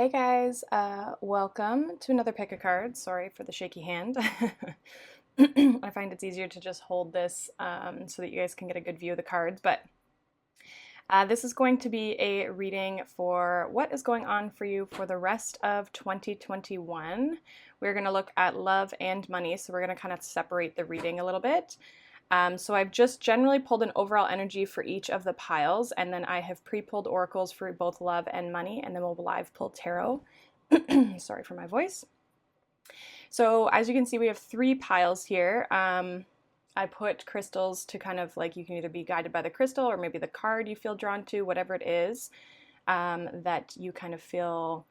Hey guys, welcome to another pick a card. Sorry for the shaky hand. I find it's easier to just hold this so that you guys can get a good view of the cards. But this is going to be a reading for what is going on for you for the rest of 2021. We're going to look at love and money, so we're going to kind of separate the reading a little bit. So I've just generally pulled an overall energy for each of the piles, and then I have pre-pulled oracles for both love and money, and then we'll live pull tarot. Sorry for my voice. So as you can see, we have three piles here. I put crystals to kind of like, you can either be guided by the crystal or maybe the card you feel drawn to, whatever it is that you kind of feel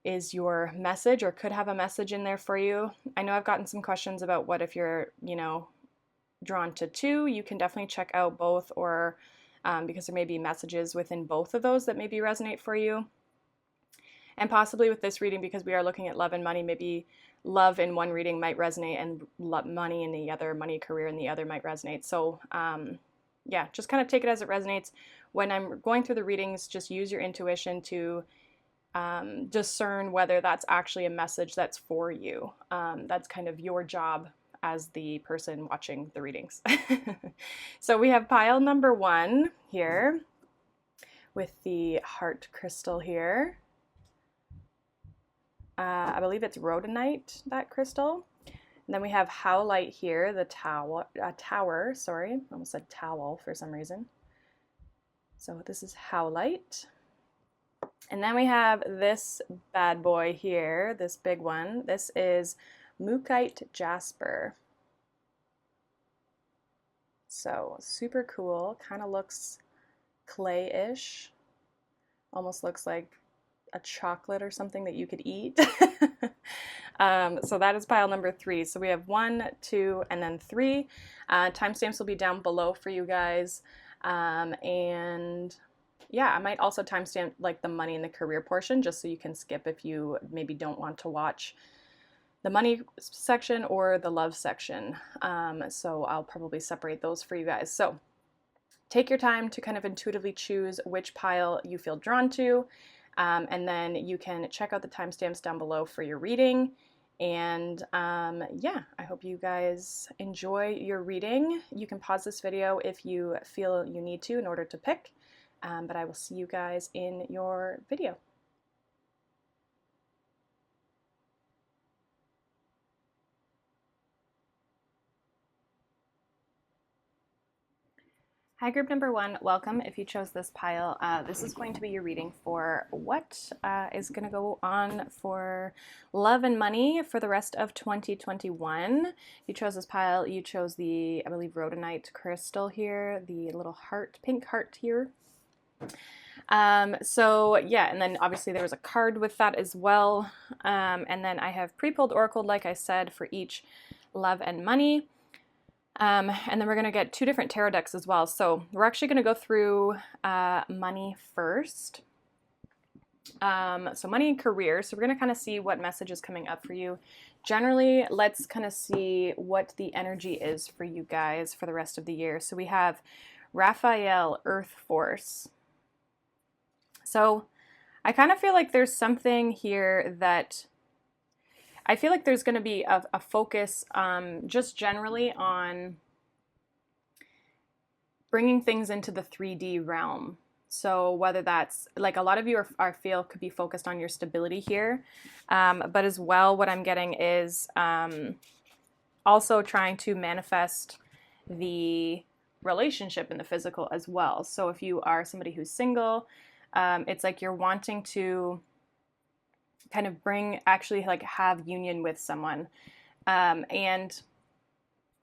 is your message or could have a message in there for you. I know I've gotten some questions about what if you're, drawn to two. You can definitely check out both, or because there may be messages within both of those that maybe resonate for you. And possibly with this reading, because we are looking at love and money, maybe love in one reading might resonate and money in the other, money, career in the other might resonate. So yeah, just kind of take it as it resonates. When I'm going through the readings, just use your intuition to discern whether that's actually a message that's for you. That's kind of your job as the person watching the readings. So we have pile number one here with the heart crystal here. I believe it's rhodonite, that crystal. And then we have howlite here, the tower, sorry, almost said towel for some reason. So this is howlite. And then we have this bad boy here, this big one. This is Mookaite jasper. So super cool, kind of looks clay-ish, almost looks like a chocolate or something that you could eat. So that is pile number three. So we have 1, 2, and then 3. Timestamps will be down below for you guys. And yeah, I might also timestamp like the money and the career portion, just so you can skip if you maybe don't want to watch the money section or the love section. So I'll probably separate those for you guys. So take your time to kind of intuitively choose which pile you feel drawn to. And then you can check out the timestamps down below for your reading. And yeah, I hope you guys enjoy your reading. You can pause this video if you feel you need to in order to pick. But I will see you guys in your video. Hi, group number one, welcome. If you chose this pile, this is going to be your reading for what is going to go on for love and money for the rest of 2021. You chose this pile, you chose the, I believe, rhodonite crystal here, the little heart, pink heart here. So yeah, and then obviously there was a card with that as well. And then I have pre-pulled oracle, like I said, for each love and money. And then we're going to get 2 different tarot decks as well. So we're actually going to go through money first. So money and career. So we're going to kind of see what message is coming up for you. Generally, let's kind of see what the energy is for you guys for the rest of the year. So we have Raphael, Earth Force. So I kind of feel like there's something here that I feel like there's going to be a focus just generally on bringing things into the 3D realm. So whether that's, like, a lot of you feel could be focused on your stability here, but as well what I'm getting is also trying to manifest the relationship in the physical as well. So if you are somebody who's single, it's like you're wanting to kind of have union with someone. And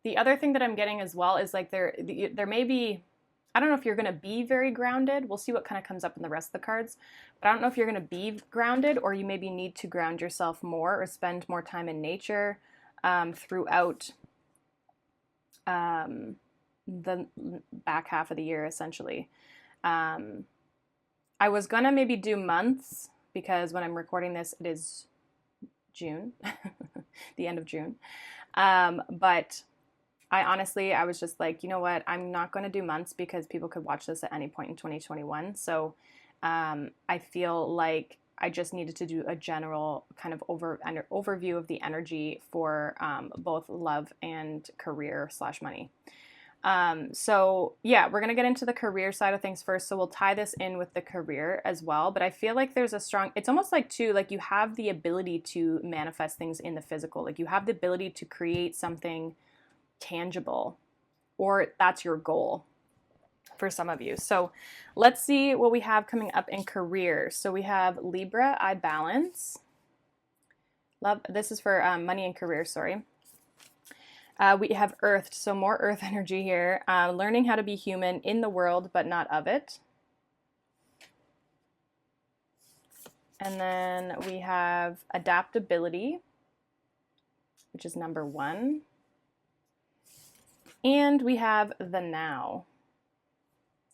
the other thing that I'm getting as well is like there may be, I don't know if you're going to be very grounded. We'll see what kind of comes up in the rest of the cards. But I don't know if you're going to be grounded, or you maybe need to ground yourself more or spend more time in nature throughout the back half of the year, essentially. I was going to maybe do months, because when I'm recording this, it is June, the end of June. But I was just like, you know what, I'm not going to do months because people could watch this at any point in 2021. So I feel like I just needed to do a general kind of overview of the energy for both love and career / money. So yeah, we're going to get into the career side of things first. So we'll tie this in with the career as well. But I feel like there's a strong, it's almost like too, like you have the ability to manifest things in the physical. Like you have the ability to create something tangible, or that's your goal for some of you. So let's see what we have coming up in career. So we have Libra, I balance. Love, this is for money and career, sorry. We have earthed, so more earth energy here. Learning how to be human in the world, but not of it. And then we have adaptability, which is number 1. And we have the now,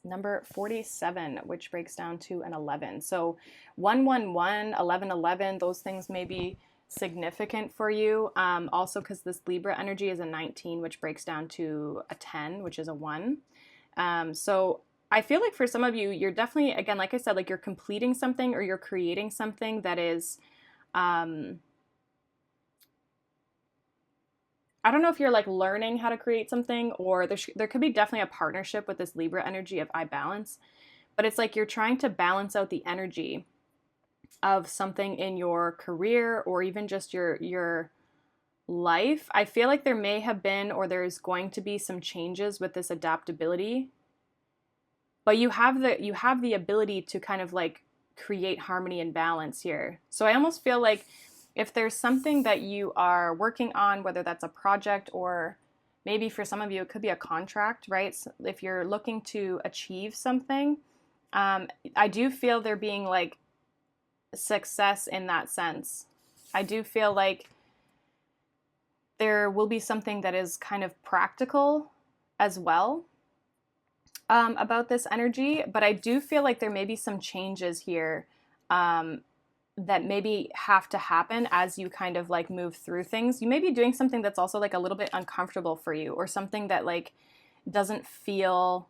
number 47, which breaks down to an 11. So 111, 1111, those things may be significant for you. Also because this Libra energy is a 19, which breaks down to a 10, which is a 1. So I feel like for some of you, you're definitely, again, like I said, like you're completing something or you're creating something that is, I don't know if you're like learning how to create something, or there could be definitely a partnership with this Libra energy of I balance, but it's like you're trying to balance out the energy of something in your career or even just your life. I feel like there may have been, or there's going to be some changes with this adaptability, but you have the ability to kind of like create harmony and balance here. So I almost feel like if there's something that you are working on, whether that's a project or maybe for some of you, it could be a contract, right? So if you're looking to achieve something, I do feel there being like success in that sense. I do feel like there will be something that is kind of practical as well about this energy, but I do feel like there may be some changes here that maybe have to happen as you kind of like move through things. You may be doing something that's also like a little bit uncomfortable for you, or something that like doesn't feel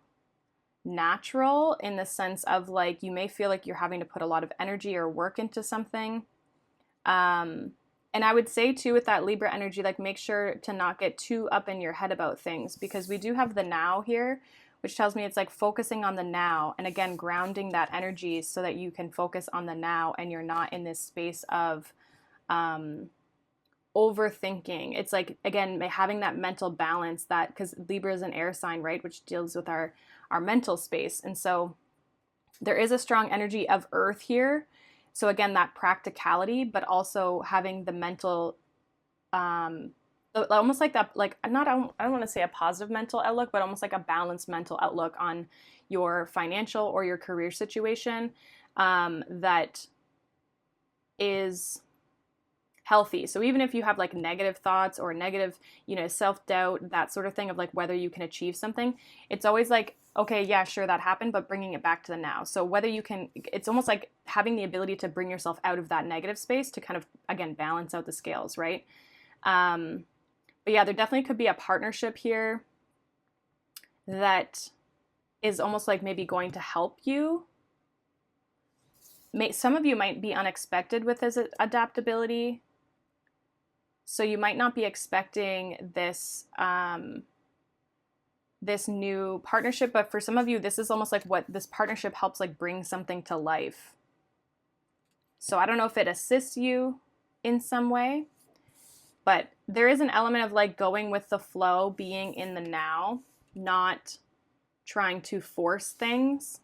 natural, in the sense of like you may feel like you're having to put a lot of energy or work into something. And I would say too, with that Libra energy, like make sure to not get too up in your head about things, because we do have the now here, which tells me it's like focusing on the now, and again, grounding that energy so that you can focus on the now and you're not in this space of overthinking. It's like, again, having that mental balance, that because Libra is an air sign, right, which deals with our mental space. And so there is a strong energy of earth here. So again, that practicality, but also having the mental, almost like that, like I don't want to say a positive mental outlook, but almost like a balanced mental outlook on your financial or your career situation that is healthy. So even if you have like negative thoughts or negative, self-doubt, that sort of thing of like whether you can achieve something, it's always like, okay, yeah, sure, that happened, but bringing it back to the now. So whether you can, it's almost like having the ability to bring yourself out of that negative space to kind of, again, balance out the scales, right? But yeah, there definitely could be a partnership here that is almost like maybe going to help you. Some of you might be unexpected with this adaptability. So you might not be expecting this this new partnership, but for some of you, this is almost like what this partnership helps like bring something to life. So I don't know if it assists you in some way, but there is an element of like going with the flow, being in the now, not trying to force things.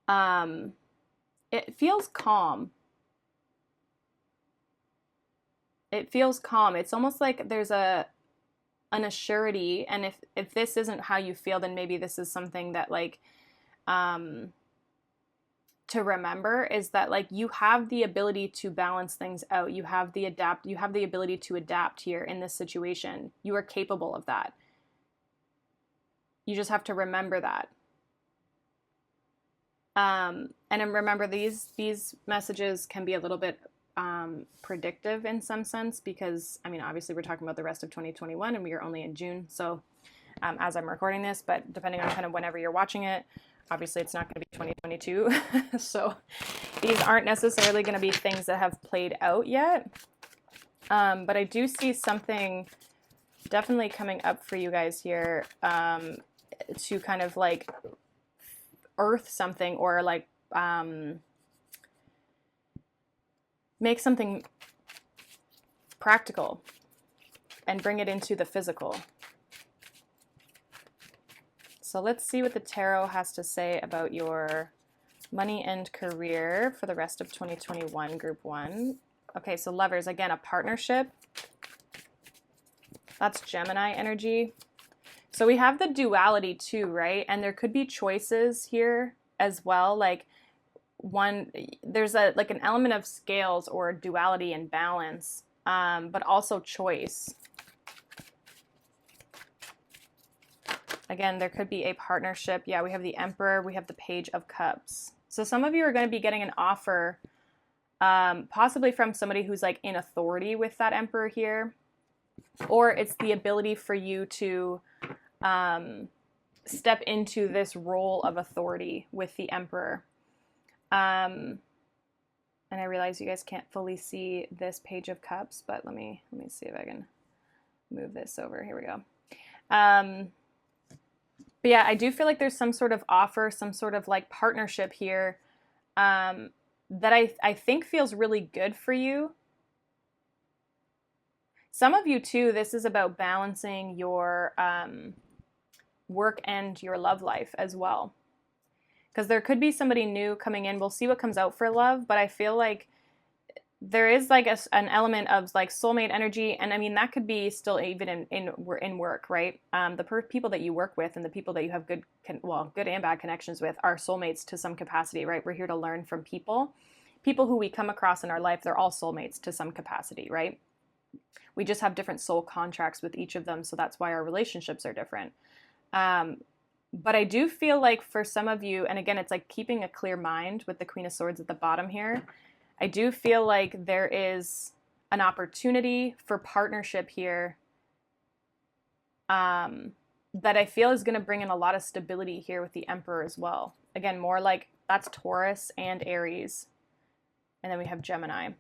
It feels calm. It feels calm. It's almost like there's an assurity, and if this isn't how you feel, then maybe this is something that like to remember, is that like you have the ability to balance things out. You have the ability to adapt here in this situation. You are capable of that. You just have to remember that. And then remember, these messages can be a little bit predictive in some sense, because I mean, obviously we're talking about the rest of 2021 and we are only in June. So as I'm recording this, but depending on kind of whenever you're watching it, obviously it's not going to be 2022. So these aren't necessarily going to be things that have played out yet. But I do see something definitely coming up for you guys here, to kind of like earth something, or like make something practical and bring it into the physical. So let's see what the tarot has to say about your money and career for the rest of 2021, group 1. Okay, so lovers, again, a partnership. That's Gemini energy. So we have the duality too, right? And there could be choices here as well. Like there's like an element of scales or duality and balance, but also choice. Again, there could be a partnership. Yeah, we have the Emperor, we have the Page of Cups. So some of you are going to be getting an offer, possibly from somebody who's like in authority with that Emperor here, or it's the ability for you to step into this role of authority with the Emperor. And I realize you guys can't fully see this Page of Cups, but let me see if I can move this over. Here we go. But yeah, I do feel like there's some sort of offer, some sort of like partnership here, that I think feels really good for you. Some of you too, this is about balancing your work and your love life as well. Because there could be somebody new coming in. We'll see what comes out for love, but I feel like there is like an element of like soulmate energy, and I mean that could be still even in work, right? The people that you work with and the people that you have good and bad connections with are soulmates to some capacity, right? We're here to learn from people who we come across in our life. They're all soulmates to some capacity, right? We just have different soul contracts with each of them, so that's why our relationships are different. But I do feel like for some of you, and again, it's like keeping a clear mind with the Queen of Swords at the bottom here. I do feel like there is an opportunity for partnership here, that I feel is going to bring in a lot of stability here with the Emperor as well. Again, more like that's Taurus and Aries. And then we have Gemini.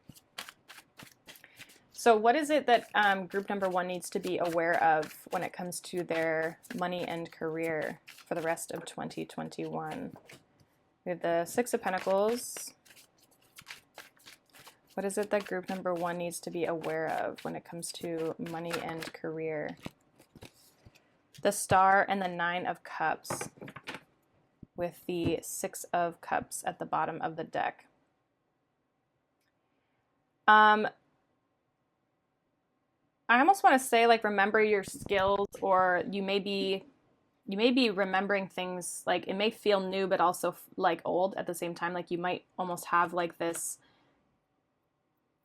So what is it that group number 1 needs to be aware of when it comes to their money and career for the rest of 2021? We have the Six of Pentacles. What is it that group number 1 needs to be aware of when it comes to money and career? The Star and the Nine of Cups, with the Six of Cups at the bottom of the deck. I almost want to say, like, remember your skills, or you may be remembering things, like it may feel new but also like old at the same time. Like you might almost have like this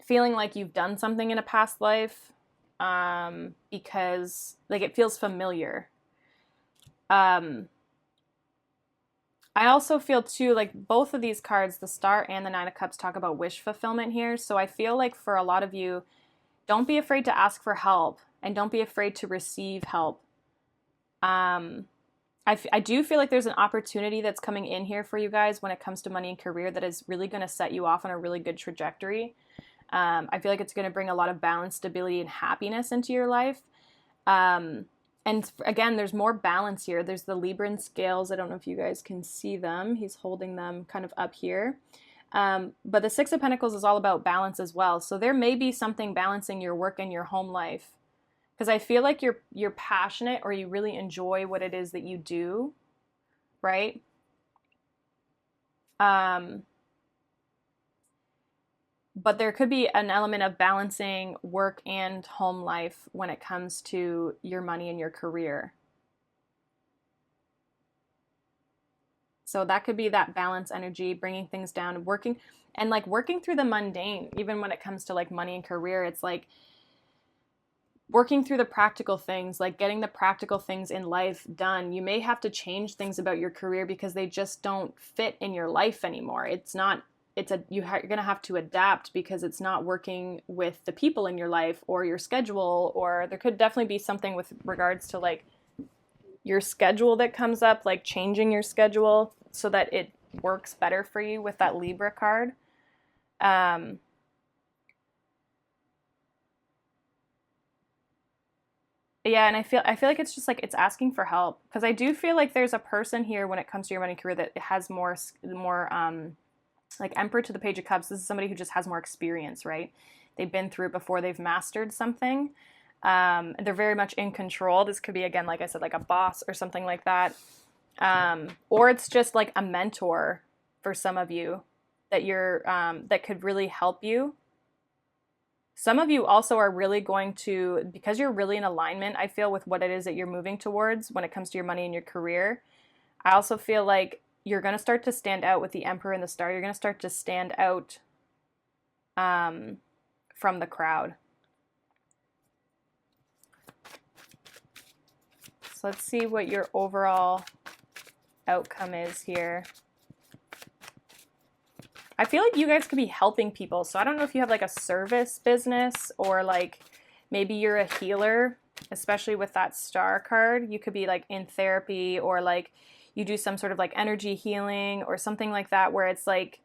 feeling like you've done something in a past life, because like it feels familiar. I also feel too like both of these cards, the Star and the Nine of Cups, talk about wish fulfillment here. So I feel like for a lot of you, don't be afraid to ask for help, and don't be afraid to receive help. I do feel like there's an opportunity that's coming in here for you guys when it comes to money and career that is really going to set you off on a really good trajectory. I feel like it's going to bring a lot of balance, stability, and happiness into your life. And again, there's more balance here. There's the Libran scales. I don't know if you guys can see them. He's holding them kind of up here. But the Six of Pentacles is all about balance as well. So there may be something balancing your work and your home life, because I feel like you're passionate, or you really enjoy what it is that you do, right? But there could be an element of balancing work and home life when it comes to your money and your career. So that could be that balance energy, bringing things down, working through the mundane. Even when it comes to like money and career, it's like working through the practical things, like getting the practical things in life done. You may have to change things about your career because they just don't fit in your life anymore. You're going to have to adapt because it's not working with the people in your life or your schedule, or there could definitely be something with regards to like your schedule that comes up, like changing your schedule so that it works better for you with that Libra card. Um, yeah, and I feel like it's just like it's asking for help because I do feel like there's a person here when it comes to your money career that has more like Emperor to the Page of Cups. This is somebody who just has more experience, right? They've been through it before. They've mastered something. They're very much in control. This could be, again, like I said, like a boss or something like that. Or it's just like a mentor for some of you that that could really help you. Some of you also are really going to, because you're really in alignment, I feel, with what it is that you're moving towards when it comes to your money and your career. I also feel like you're going to start to stand out with the Emperor and the Star. You're going to start to stand out um, from the crowd. So let's see what your overall outcome is here. I feel like you guys could be helping people. So I don't know if you have like a service business or like maybe you're a healer, especially with that Star card. You could be like in therapy or like you do some sort of like energy healing or something like that where it's like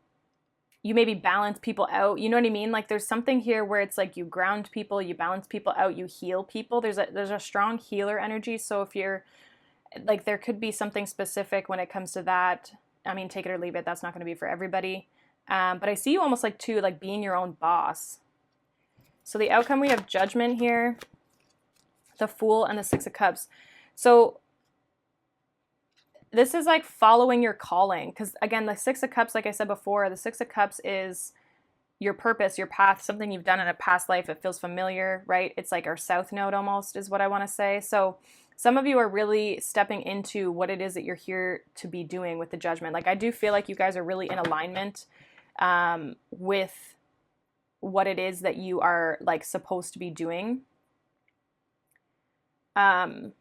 you maybe balance people out. You know what I mean? Like there's something here where it's like you ground people, you balance people out, you heal people. There's a strong healer energy. So if you're like there could be something specific when it comes to that. I mean, take it or leave it. That's not going to be for everybody. But I see you almost like too, like being your own boss. So the outcome, we have Judgment here, the Fool, and the Six of Cups. So this is like following your calling. Because again, the Six of Cups, like I said before, the Six of Cups is your purpose, your path, something you've done in a past life. It feels familiar, right? It's like our South Node almost is what I want to say. So some of you are really stepping into what it is that you're here to be doing with the Judgment. Like I do feel like you guys are really in alignment with what it is that you are like supposed to be doing. And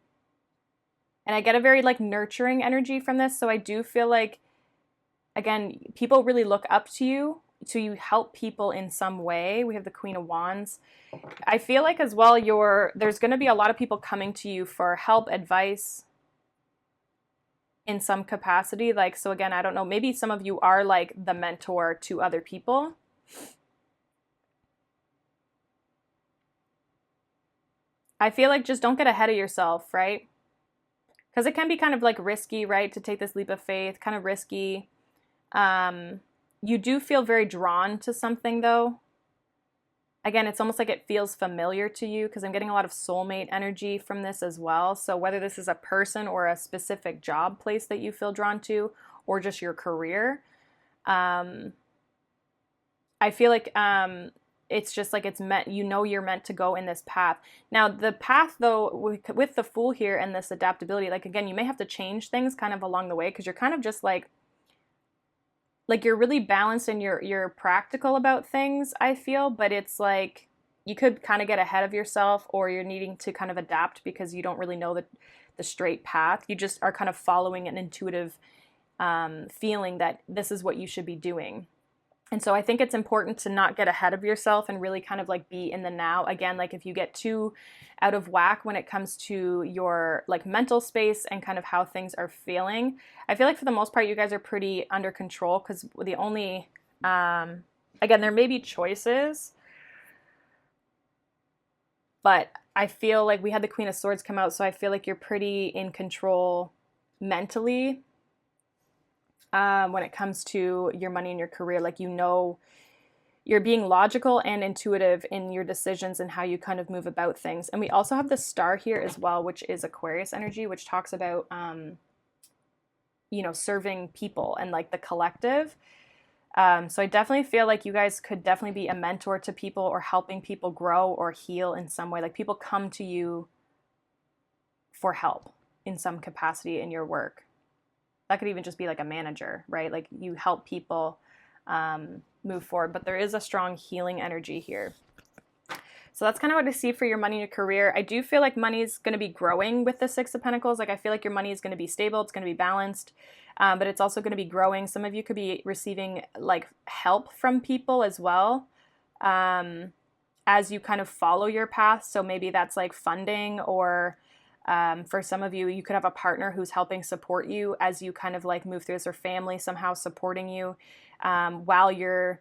I get a very like nurturing energy from this. So I do feel like, again, people really look up to you to help people in some way. We have the Queen of Wands. I feel like as well, there's going to be a lot of people coming to you for help, advice in some capacity. Like, so again, I don't know, maybe some of you are like the mentor to other people. I feel like just don't get ahead of yourself, right? Because it can be kind of like risky, right? To take this leap of faith, kind of risky. You do feel very drawn to something though. Again, it's almost like it feels familiar to you because I'm getting a lot of soulmate energy from this as well. So whether this is a person or a specific job place that you feel drawn to or just your career, I feel like it's just like it's meant, you're meant to go in this path. Now, the path though, with the Fool here and this adaptability, like again, you may have to change things kind of along the way because you're kind of just like you're really balanced and you're practical about things, I feel, but it's like you could kind of get ahead of yourself or you're needing to kind of adapt because you don't really know the straight path. You just are kind of following an intuitive feeling that this is what you should be doing. And so I think it's important to not get ahead of yourself and really kind of like be in the now. Again, like if you get too out of whack when it comes to your like mental space and kind of how things are feeling, I feel like for the most part, you guys are pretty under control because the only, again, there may be choices, but I feel like we had the Queen of Swords come out. So I feel like you're pretty in control mentally when it comes to your money and your career. Like, you're being logical and intuitive in your decisions and how you kind of move about things. And we also have the Star here as well, which is Aquarius energy, which talks about, serving people and like the collective. So I definitely feel like you guys could definitely be a mentor to people or helping people grow or heal in some way. Like people come to you for help in some capacity in your work. That could even just be like a manager, right? Like you help people move forward, but there is a strong healing energy here. So that's kind of what I see for your money and your career. I do feel like money is going to be growing with the Six of Pentacles. Like I feel like your money is going to be stable. It's going to be balanced, but it's also going to be growing. Some of you could be receiving like help from people as well as you kind of follow your path. So maybe that's like funding or for some of you, you could have a partner who's helping support you as you kind of like move through this, or family somehow supporting you while you're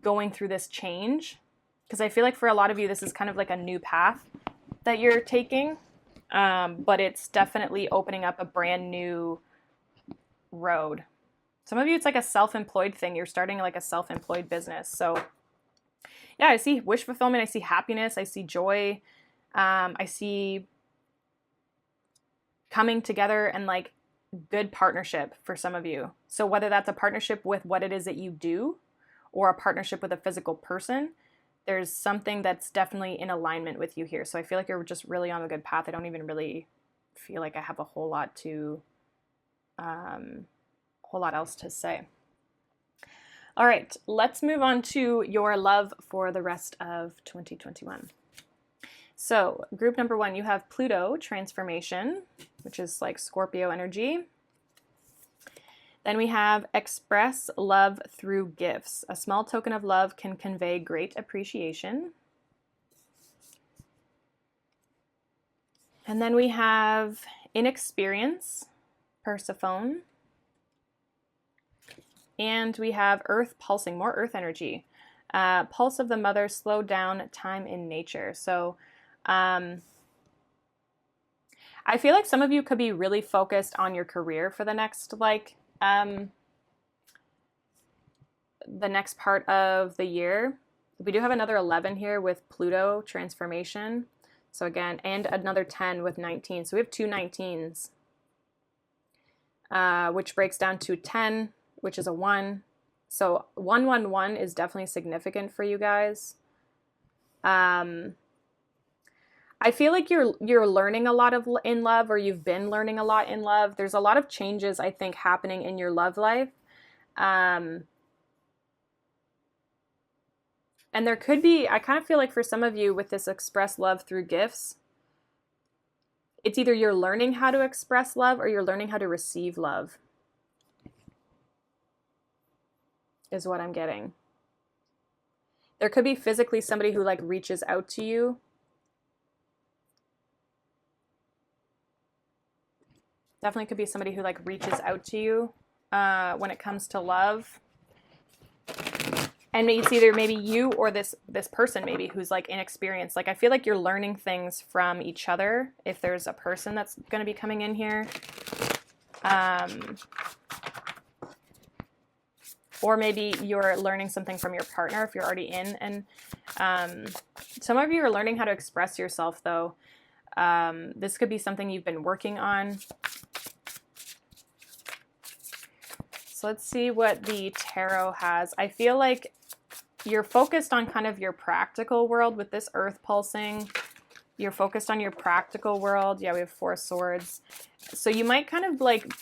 going through this change, because I feel like for a lot of you, this is kind of like a new path that you're taking, but it's definitely opening up a brand new road. Some of you, it's like a self-employed thing. You're starting like a self-employed business. So yeah, I see wish fulfillment. I see happiness. I see joy. I see coming together and like good partnership for some of you. So whether that's a partnership with what it is that you do or a partnership with a physical person, there's something that's definitely in alignment with you here. So I feel like you're just really on a good path. I don't even really feel like I have a whole lot else to say. All right, let's move on to your love for the rest of 2021. So group number 1, you have Pluto transformation, which is like Scorpio energy. Then we have express love through gifts. A small token of love can convey great appreciation. And then we have inexperience, Persephone. And we have earth pulsing, more earth energy. Pulse of the mother, slow down time in nature. So I feel like some of you could be really focused on your career for the next the next part of the year. We do have another 11 here with Pluto transformation. So again, and another 10 with 19. So we have two 19s, which breaks down to 10, which is a 1. So 111 is definitely significant for you guys. I feel like you're learning a lot in love, or you've been learning a lot in love. There's a lot of changes, I think, happening in your love life. And there could be, I kind of feel like for some of you with this express love through gifts, it's either you're learning how to express love or you're learning how to receive love, is what I'm getting. There could be physically somebody who like reaches out to you. Definitely could be somebody who like reaches out to you when it comes to love. And it's either maybe you or this person maybe who's like inexperienced. Like I feel like you're learning things from each other if there's a person that's going to be coming in here. Or maybe you're learning something from your partner if you're already in. And some of you are learning how to express yourself though. This could be something you've been working on. So let's see what the tarot has. I feel like you're focused on kind of your practical world with this earth pulsing. You're focused on your practical world. Yeah, we have 4 swords. So you might kind of like,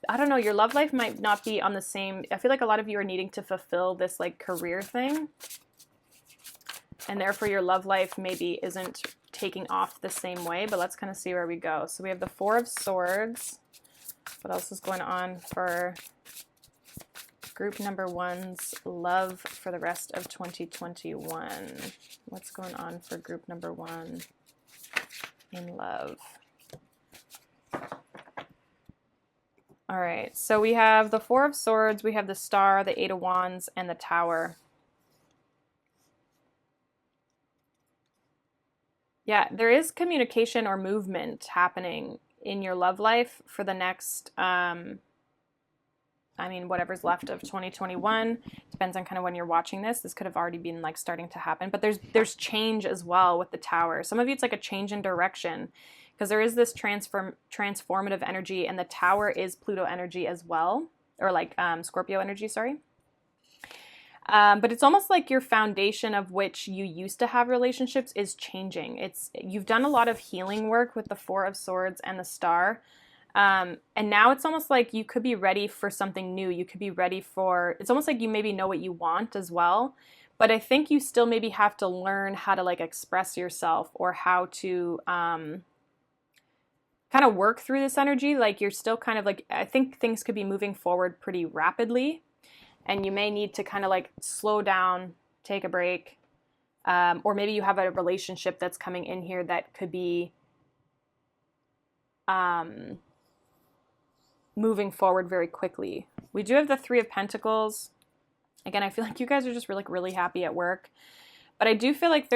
I don't know, your love life might not be on the same, I feel like a lot of you are needing to fulfill this like career thing. And therefore your love life maybe isn't taking off the same way, but let's kind of see where we go. So we have the 4 of Swords. What else is going on for group number 1's love for the rest of 2021? What's going on for group number 1 in love? All right, so we have the 4 of Swords, we have the Star, the 8 of Wands, and the Tower. Yeah, there is communication or movement happening in your love life for the next, whatever's left of 2021. Depends on kind of when you're watching this. This could have already been like starting to happen, but there's change as well with the Tower. Some of you, it's like a change in direction because there is this transformative energy, and the Tower is Pluto energy as well, or like Scorpio energy, sorry. But it's almost like your foundation of which you used to have relationships is changing. You've done a lot of healing work with the 4 of Swords and the Star. And now it's almost like you could be ready for something new. You could be ready it's almost like you maybe know what you want as well. But I think you still maybe have to learn how to like express yourself or how to kind of work through this energy. Like you're still kind of like, I think things could be moving forward pretty rapidly. And you may need to kind of like slow down, take a break. Or maybe you have a relationship that's coming in here that could be moving forward very quickly. We do have the 3 of Pentacles. Again, I feel like you guys are just really happy at work. But I do feel like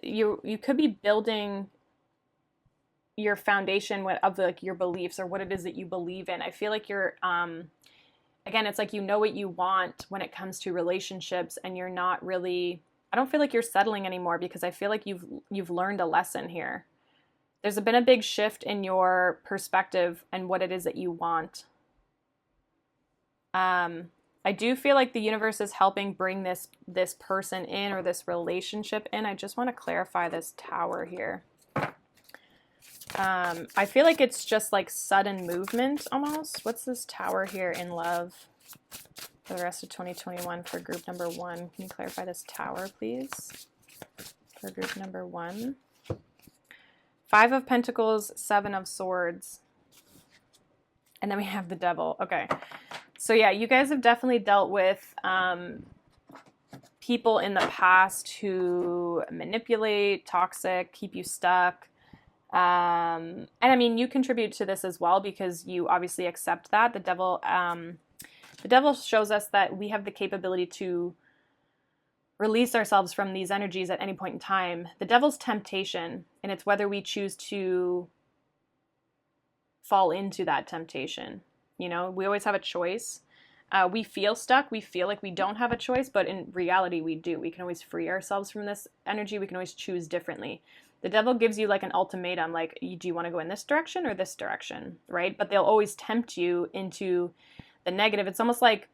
you could be building your foundation of like your beliefs or what it is that you believe in. I feel like you're again, it's like you know what you want when it comes to relationships, and you're not really, I don't feel like you're settling anymore, because I feel like you've learned a lesson here. There's been a big shift in your perspective and what it is that you want. I do feel like the universe is helping bring this person in, or this relationship in. I just want to clarify this Tower here. I feel like it's just like sudden movement almost. What's this Tower here in love for the rest of 2021 for group number 1? Can you clarify this Tower, please? For group number 1. 5 of Pentacles, 7 of Swords. And then we have the Devil. Okay. So yeah, you guys have definitely dealt with people in the past who manipulate, toxic, keep you stuck. And I mean, you contribute to this as well, because you obviously accept that. The devil shows us that we have the capability to release ourselves from these energies at any point in time. The devil's temptation, and it's whether we choose to fall into that temptation. You know, we always have a choice. We feel stuck. We feel like we don't have a choice, but in reality, we do. We can always free ourselves from this energy. We can always choose differently. The devil gives you like an ultimatum, like, do you want to go in this direction or this direction, right? But they'll always tempt you into the negative. It's almost like,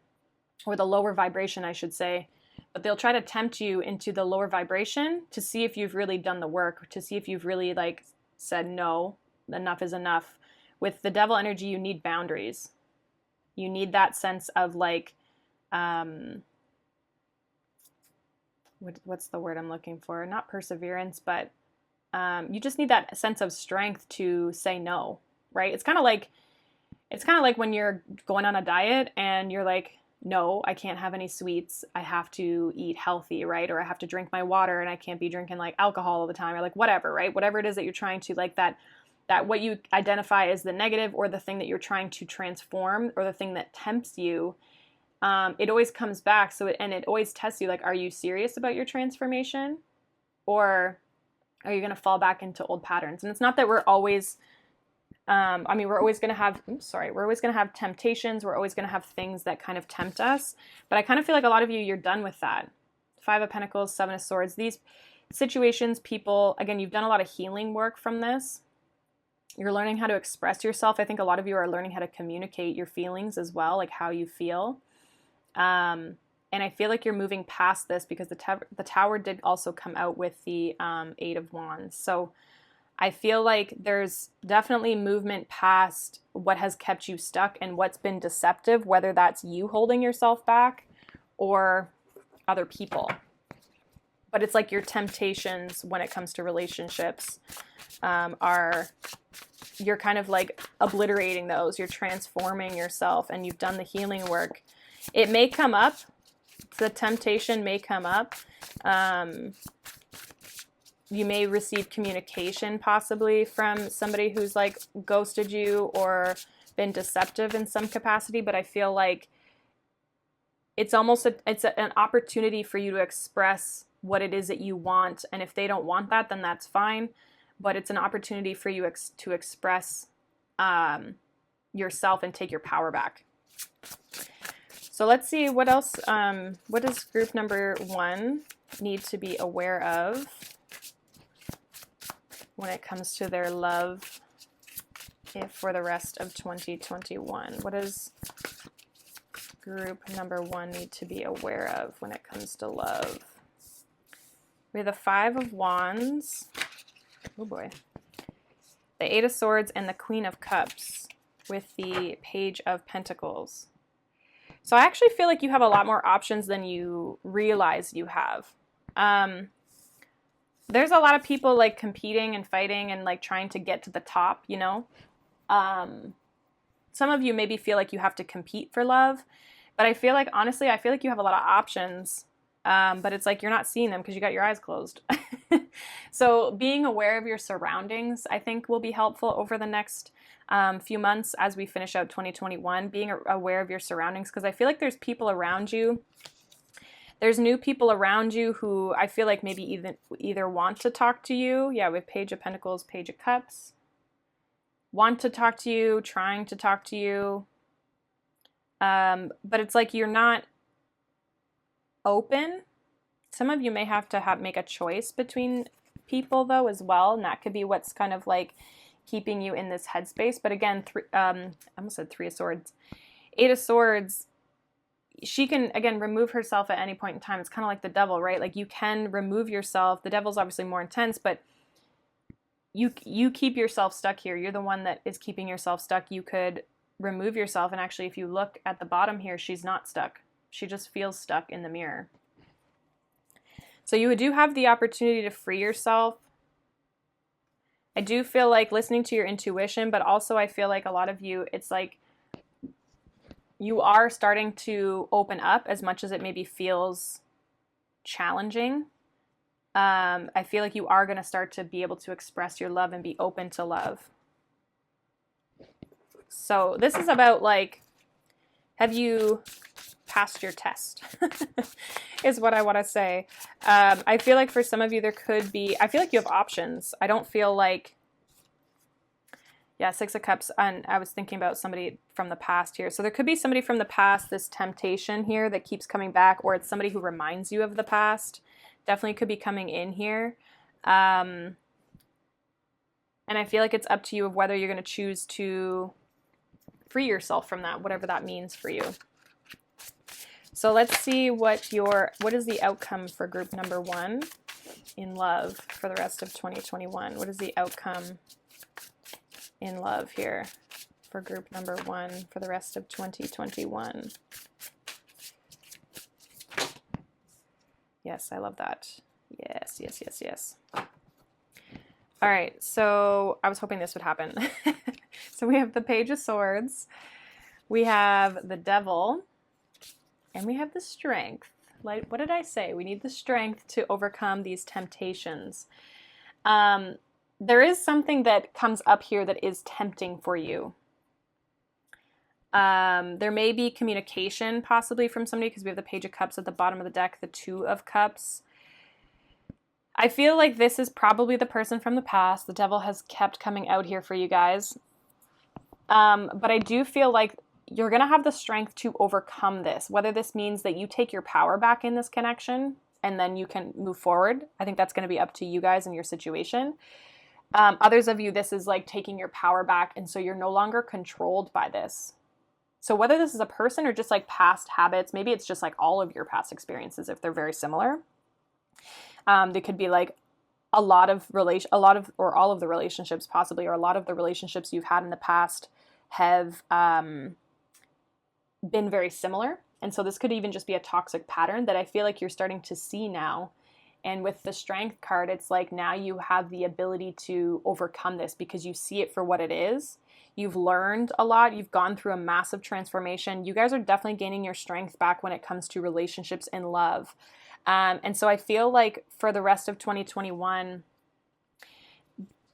or the lower vibration, I should say. But they'll try to tempt you into the lower vibration to see if you've really done the work, to see if you've really like said, no, enough is enough. With the devil energy, you need boundaries. You need that sense of like, what's the word I'm looking for? Not perseverance, but you just need that sense of strength to say no, right? It's kind of like when you're going on a diet and you're like, no, I can't have any sweets. I have to eat healthy, right? Or I have to drink my water, and I can't be drinking like alcohol all the time, or like whatever, right? Whatever it is that you're trying to, like that what you identify as the negative, or the thing that you're trying to transform, or the thing that tempts you, it always comes back. So it always tests you, like, are you serious about your transformation, or are you going to fall back into old patterns? And it's not that we're always, we're always going to have, we're always going to have temptations. We're always going to have things that kind of tempt us. But I kind of feel like a lot of you, you're done with that. 5 of Pentacles, 7 of Swords. These situations, people, again, you've done a lot of healing work from this. You're learning how to express yourself. I think a lot of you are learning how to communicate your feelings as well, like how you feel. And I feel like you're moving past this, because the Tower did also come out with the 8 of Wands. So I feel like there's definitely movement past what has kept you stuck and what's been deceptive, whether that's you holding yourself back or other people. But it's like your temptations when it comes to relationships you're kind of like obliterating those. You're transforming yourself, and you've done the healing work. It may come up. The temptation may come up. You may receive communication possibly from somebody who's like ghosted you or been deceptive in some capacity, but I feel like it's almost an opportunity for you to express what it is that you want. And if they don't want that, then that's fine. But it's an opportunity for you to express yourself and take your power back. So let's see what else. What does group number 1 need to be aware of when it comes to their love for the rest of 2021? What does group number 1 need to be aware of when it comes to love? We have the 5 of Wands. Oh boy. The 8 of Swords and the Queen of Cups with the Page of Pentacles. So I actually feel like you have a lot more options than you realize you have. There's a lot of people like competing and fighting and like trying to get to the top, you know. Some of you maybe feel like you have to compete for love, but I feel like, honestly, I feel like you have a lot of options. But it's like you're not seeing them because you got your eyes closed. So being aware of your surroundings, I think, will be helpful over the next few months as we finish out 2021. Being aware of your surroundings, because I feel like there's people around you There's new people around you who I feel like maybe either want to talk to you. Yeah, with Page of Pentacles, Page of Cups. Want to talk to you, trying to talk to you. But it's like you're not open. Some of you may have to make a choice between people though as well, and that could be what's kind of like keeping you in this headspace. But again, I almost said Three of Swords. Eight of Swords, she can, again, remove herself at any point in time. It's kind of like the devil, right? Like you can remove yourself. The devil's obviously more intense, but you keep yourself stuck here. You're the one that is keeping yourself stuck. You could remove yourself, and actually if you look at the bottom here, she's not stuck. She just feels stuck in the mirror. So you do have the opportunity to free yourself. I do feel like listening to your intuition, but also I feel like a lot of you, it's like you are starting to open up as much as it maybe feels challenging. I feel like you are going to start to be able to express your love and be open to love. So this is about like, have you passed your test is what I want to say. I feel like for some of you there could be, I feel like you have options. I don't feel like, yeah, Six of Cups, and I was thinking about somebody from the past here. So there could be somebody from the past, this temptation here that keeps coming back, or it's somebody who reminds you of the past. Definitely could be coming in here. And I feel like it's up to you of whether you're going to choose to free yourself from that, whatever that means for you. So let's see what is the outcome for group number 1 in love for the rest of 2021. What is the outcome in love here for group number 1 for the rest of 2021? Yes, I love that. Yes, yes, yes, yes. All right, so I was hoping this would happen. So we have the Page of Swords, we have the Devil, and we have the Strength. Like, what did I say? We need the strength to overcome these temptations. There is something that comes up here that is tempting for you. There may be communication possibly from somebody, because we have the Page of Cups at the bottom of the deck, the Two of Cups. I feel like this is probably the person from the past. The Devil has kept coming out here for you guys. But I do feel like you're going to have the strength to overcome this, whether this means that you take your power back in this connection and then you can move forward. I think that's going to be up to you guys and your situation. Others of you, this is like taking your power back, and so you're no longer controlled by this. So whether this is a person or just like past habits, maybe it's just like all of your past experiences if they're very similar. They could be like all of the relationships possibly, or a lot of the relationships you've had in the past have been very similar. And so this could even just be a toxic pattern that I feel like you're starting to see now. And with the Strength card, it's like now you have the ability to overcome this because you see it for what it is. You've learned a lot. You've gone through a massive transformation. You guys are definitely gaining your strength back when it comes to relationships and love. And so I feel like for the rest of 2021,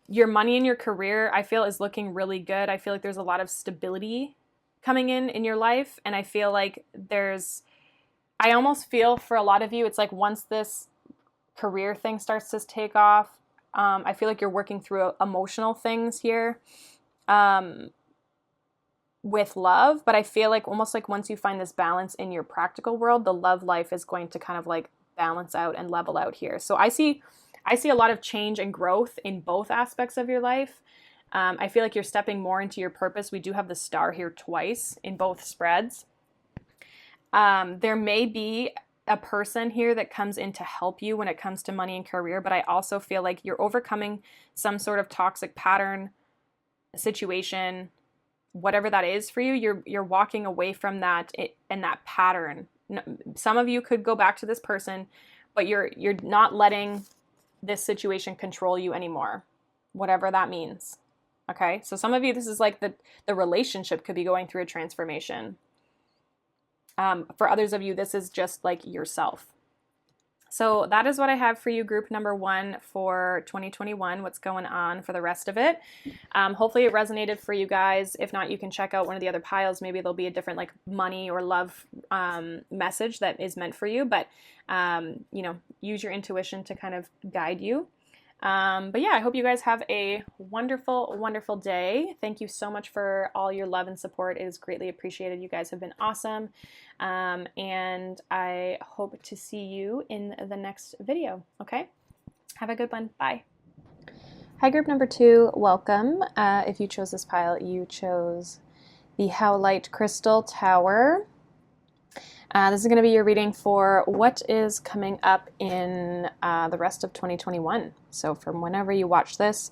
your money and your career, I feel, is looking really good. I feel like there's a lot of stability coming in your life. And I feel like I almost feel for a lot of you, it's like once this career thing starts to take off, I feel like you're working through emotional things here with love. But I feel like almost like once you find this balance in your practical world, the love life is going to kind of like balance out and level out here. So I see a lot of change and growth in both aspects of your life. I feel like you're stepping more into your purpose. We do have the Star here twice in both spreads. There may be a person here that comes in to help you when it comes to money and career, but I also feel like you're overcoming some sort of toxic pattern, situation, whatever that is for you. You're walking away from that and that pattern. Some of you could go back to this person, but you're not letting this situation control you anymore, whatever that means. Okay, so some of you, this is like the relationship could be going through a transformation. For others of you, this is just like yourself. So that is what I have for you, group number 1 for 2021, what's going on for the rest of it. Hopefully it resonated for you guys. If not, you can check out one of the other piles. Maybe there'll be a different like money or love message that is meant for you. But, you know, use your intuition to kind of guide you. But yeah, I hope you guys have a wonderful, wonderful day. Thank you so much for all your love and support. It is greatly appreciated. You guys have been awesome. And I hope to see you in the next video. Okay? Have a good one. Bye. Hi, group number 2. Welcome. If you chose this pile, you chose the Howlite Crystal Tower. This is going to be your reading for what is coming up in the rest of 2021. So from whenever you watch this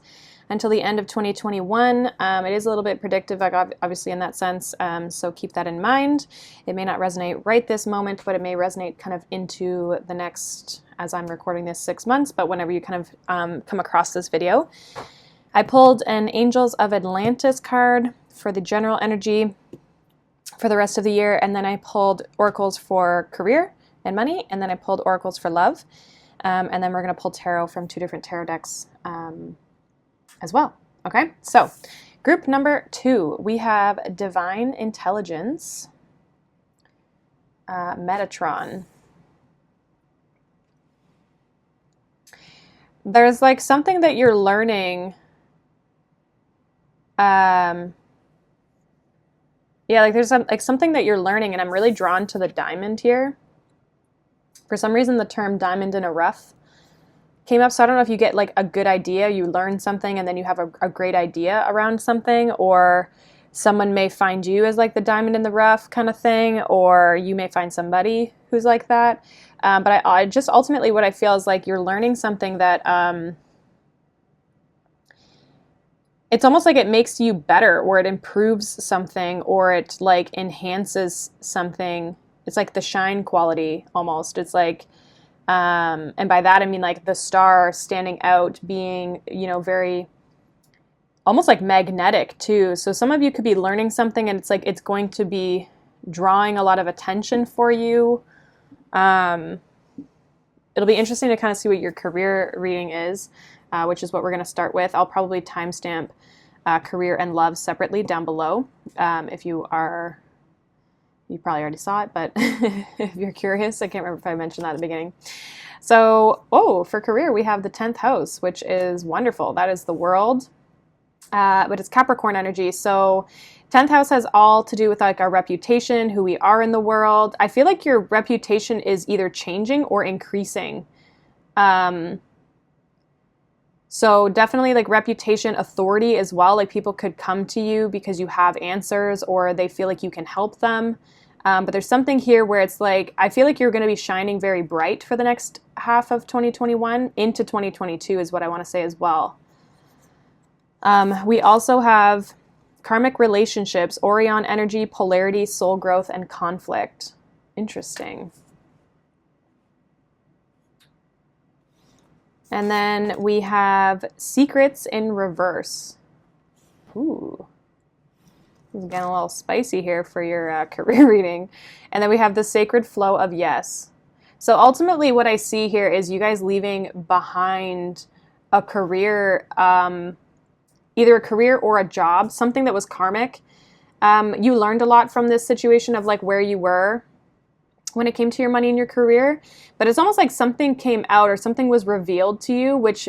until the end of 2021, it is a little bit predictive, obviously, in that sense, so keep that in mind. It may not resonate right this moment, but it may resonate kind of into the next, as I'm recording this, 6 months, but whenever you kind of come across this video. I pulled an Angels of Atlantis card for the general energy for the rest of the year, and then I pulled oracles for career and money, and then I pulled oracles for love, and then we're going to pull tarot from 2 different tarot decks as well. Okay, so group number 2, we have Divine Intelligence, Metatron. There's like something that you're learning. Yeah, like there's something that you're learning, and I'm really drawn to the diamond here. For some reason, the term diamond in a rough came up, so I don't know if you get like a good idea, you learn something, and then you have a great idea around something, or someone may find you as like the diamond in the rough kind of thing, or you may find somebody who's like that. But I just ultimately what I feel is like you're learning something that it's almost like it makes you better, or it improves something, or it like enhances something. It's like the shine quality almost. It's like, and by that I mean like the star standing out, being, you know, very, almost like magnetic too. So some of you could be learning something, and it's like it's going to be drawing a lot of attention for you. It'll be interesting to kind of see what your career reading is. Which is what we're going to start with. I'll probably timestamp career and love separately down below. If you probably already saw it, but if you're curious, I can't remember if I mentioned that at the beginning. So, for career, we have the 10th house, which is wonderful. That is the world, but it's Capricorn energy. So 10th house has all to do with like our reputation, who we are in the world. I feel like your reputation is either changing or increasing. So definitely like reputation, authority as well. Like people could come to you because you have answers, or they feel like you can help them. But there's something here where it's like, I feel like you're going to be shining very bright for the next half of 2021 into 2022 is what I want to say as well. We also have karmic relationships, Orion energy, polarity, soul growth, and conflict. Interesting. And then we have secrets in reverse. Ooh. This is getting a little spicy here for your career reading. And then we have the sacred flow of yes. So ultimately what I see here is you guys leaving behind a career, either a career or a job, something that was karmic. You learned a lot from this situation of like where you were when it came to your money and your career, but it's almost like something came out or something was revealed to you, which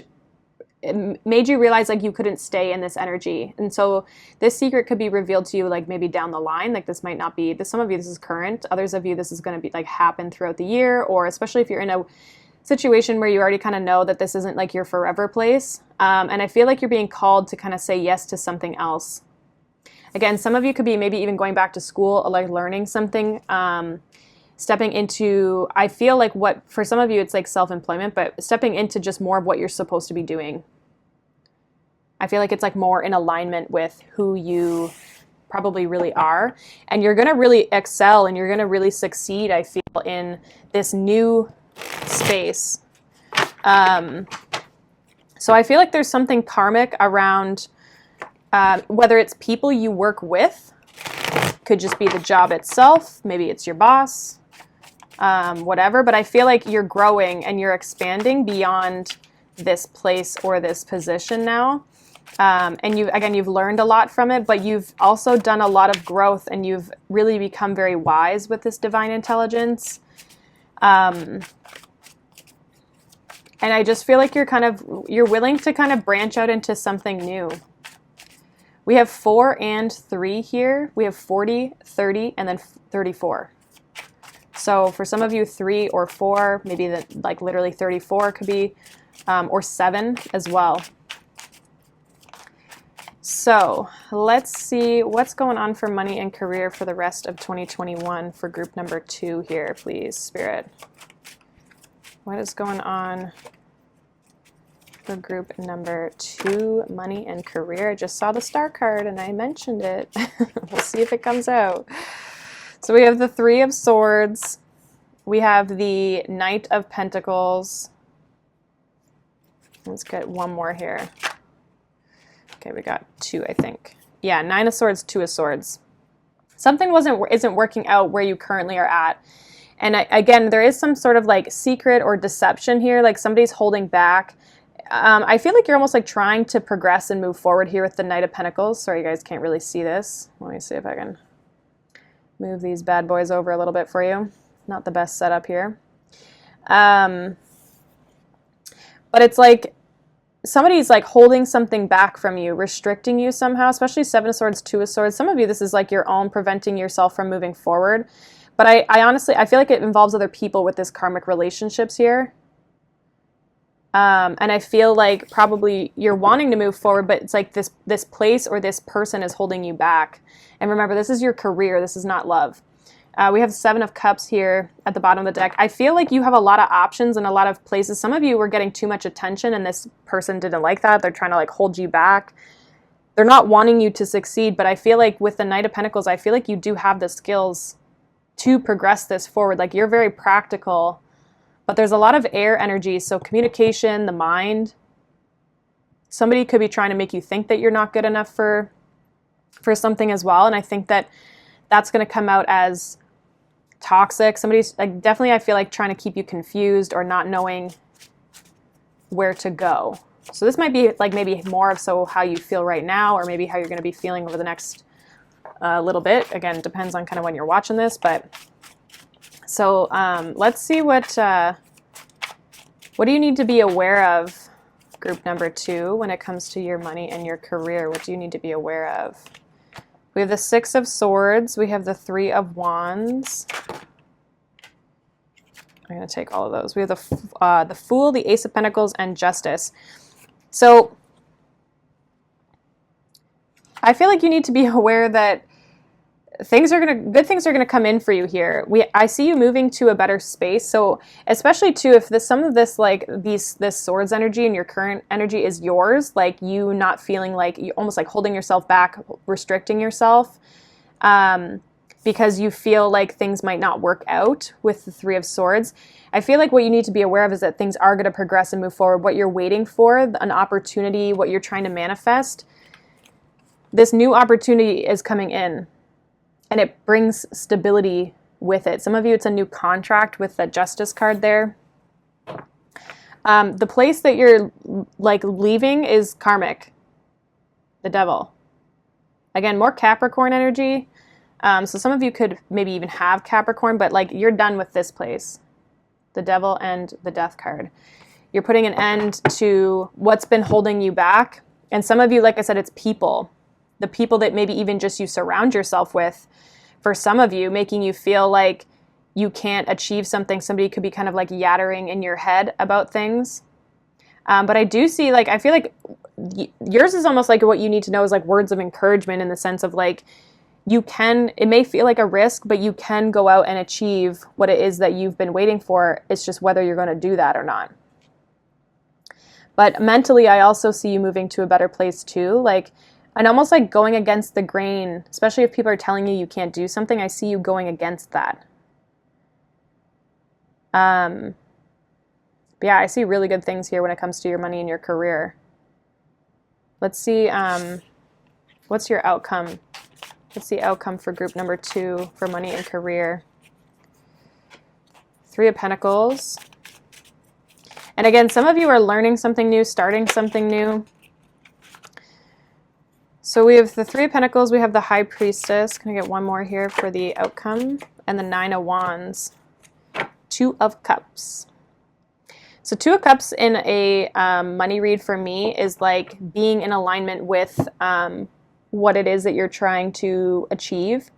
made you realize like you couldn't stay in this energy. And so this secret could be revealed to you like maybe down the line. Like this might not be, some of you this is current, others of you this is going to be like happen throughout the year, or especially if you're in a situation where you already kind of know that this isn't like your forever place. And I feel like you're being called to kind of say yes to something else. Again, some of you could be maybe even going back to school or like learning something, stepping into, I feel like what, for some of you, it's like self-employment, but stepping into just more of what you're supposed to be doing. I feel like it's like more in alignment with who you probably really are. And you're going to really excel and you're going to really succeed, I feel, in this new space. So I feel like there's something karmic around, whether it's people you work with, could just be the job itself, maybe it's your boss, whatever, but I feel like you're growing and you're expanding beyond this place or this position now. And you've learned a lot from it, but you've also done a lot of growth and you've really become very wise with this divine intelligence. And I just feel like you're willing to kind of branch out into something new. We have 4 and 3 here. We have 40, 30, and then 34. So for some of you, 3 or 4, maybe like literally 34 could be, or 7 as well. So let's see what's going on for money and career for the rest of 2021 for group number 2 here, please, Spirit. What is going on for group number 2, money and career? I just saw the star card and I mentioned it. We'll see if it comes out. So we have the 3 of Swords. We have the Knight of Pentacles. Let's get one more here. Okay, we got 2, I think. Yeah, 9 of Swords, 2 of Swords. Something isn't working out where you currently are at. And again, there is some sort of like secret or deception here, like somebody's holding back. I feel like you're almost like trying to progress and move forward here with the Knight of Pentacles. Sorry, you guys can't really see this. Let me see if I can move these bad boys over a little bit for you. Not the best setup here. But it's like somebody's like holding something back from you, restricting you somehow, especially 7 of Swords, 2 of Swords. Some of you, this is like your own preventing yourself from moving forward. But I honestly, I feel like it involves other people with this karmic relationships here. And I feel like probably you're wanting to move forward, but it's like this place or this person is holding you back. And remember, this is your career. This is not love. We have 7 of Cups here at the bottom of the deck. I feel like you have a lot of options and a lot of places. Some of you were getting too much attention and this person didn't like that. They're trying to like hold you back. They're not wanting you to succeed, but I feel like with the Knight of Pentacles, I feel like you do have the skills to progress this forward. Like you're very practical, but there's a lot of air energy. So communication, the mind, somebody could be trying to make you think that you're not good enough for something as well. And I think that that's going to come out as toxic. Somebody's like, definitely, I feel like trying to keep you confused or not knowing where to go. So this might be like maybe more of how you feel right now, or maybe how you're going to be feeling over the next little bit. Again, it depends on kind of when you're watching this, but so let's see what do you need to be aware of, group number 2, when it comes to your money and your career? What do you need to be aware of? We have the 6 of Swords. We have the 3 of Wands. I'm going to take all of those. We have the Fool, the Ace of Pentacles, and Justice. So I feel like you need to be aware that good things are gonna come in for you here. I see you moving to a better space. So especially too, if some of this like this Swords energy and your current energy is yours, like you not feeling like you almost like holding yourself back, restricting yourself, because you feel like things might not work out with the 3 of Swords. I feel like what you need to be aware of is that things are going to progress and move forward. What you're waiting for, an opportunity, what you're trying to manifest, this new opportunity is coming in. And it brings stability with it. Some of you, it's a new contract with the Justice card there. The place that you're like leaving is karmic. The Devil. Again, more Capricorn energy. So some of you could maybe even have Capricorn, but like you're done with this place. The Devil and the Death card. You're putting an end to what's been holding you back. And some of you, like I said, it's people. The people that maybe even just you surround yourself with, for some of you, making you feel like you can't achieve something. Somebody could be kind of like yattering in your head about things. But I do see, like, I feel like yours is almost like what you need to know is like words of encouragement, in the sense of like, it may feel like a risk, but you can go out and achieve what it is that you've been waiting for. It's just whether you're going to do that or not. But mentally, I also see you moving to a better place too. Like, and almost like going against the grain, especially if people are telling you you can't do something. I see you going against that. But yeah, I see really good things here when it comes to your money and your career. Let's see, what's your outcome? What's the outcome for group number 2 for money and career? Three of Pentacles. And again, some of you are learning something new, starting something new. So we have the Three of Pentacles, we have the High Priestess. Can I get one more here for the outcome? And the Nine of Wands. Two of Cups. So Two of Cups in a money read for me is like being in alignment with what it is that you're trying to achieve,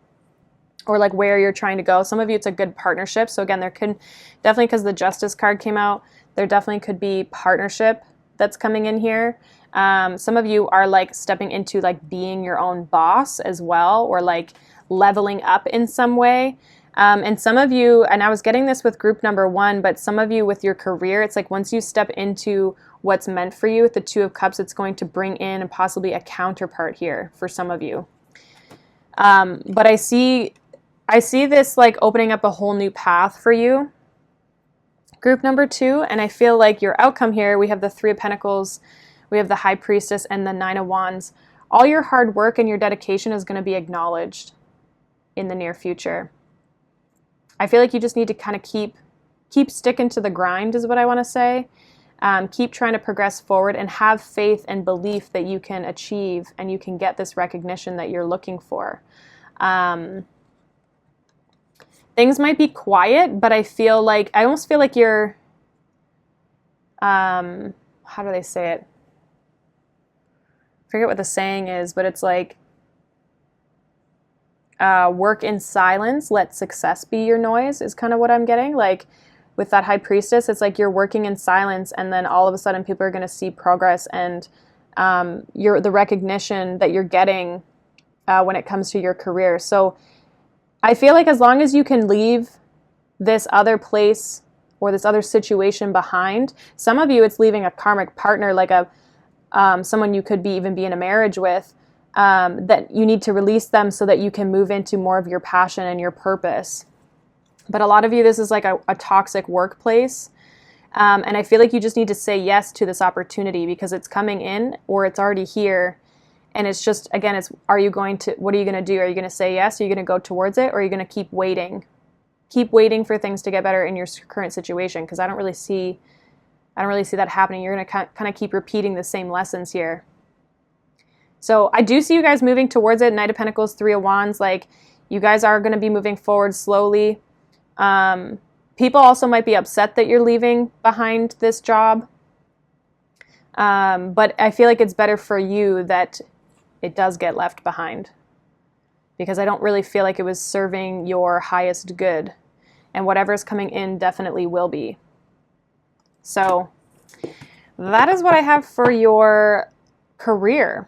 or like where you're trying to go. Some of you, it's a good partnership. So again, there could definitely, because the Justice card came out, there definitely could be partnership that's coming in here. Some of you are like stepping into like being your own boss as well, or like leveling up in some way. And some of you, and I was getting this with group number 1, but some of you with your career, it's like once you step into what's meant for you with the Two of Cups, it's going to bring in possibly a counterpart here for some of you. But I see this like opening up a whole new path for you. Group number 2, and I feel like your outcome here, we have the Three of Pentacles, we have the High Priestess, and the Nine of Wands. All your hard work and your dedication is going to be acknowledged in the near future. I feel like you just need to kind of keep sticking to the grind is what I want to say. Keep trying to progress forward and have faith and belief that you can achieve and you can get this recognition that you're looking for. Things might be quiet, but I almost feel like you're, how do they say it? I forget what the saying is, but it's like, work in silence, let success be your noise is kind of what I'm getting. Like with that High Priestess, it's like you're working in silence and then all of a sudden people are going to see progress and the recognition that you're getting when it comes to your career. So I feel like as long as you can leave this other place or this other situation behind, some of you it's leaving a karmic partner, like someone you could even be in a marriage with, that you need to release them so that you can move into more of your passion and your purpose. But a lot of you, this is like a toxic workplace. And I feel like you just need to say yes to this opportunity because it's coming in or it's already here. And it's just, again, what are you going to do? Are you going to say yes? Are you going to go towards it? Or are you going to keep waiting? Keep waiting for things to get better in your current situation, because I don't really see that happening. You're going to kind of keep repeating the same lessons here. So I do see you guys moving towards it. Knight of Pentacles, Three of Wands, like you guys are going to be moving forward slowly. People also might be upset that you're leaving behind this job. But I feel like it's better for you that it does get left behind, because I don't really feel like it was serving your highest good, and whatever's coming in definitely will be. So that is what I have for your career.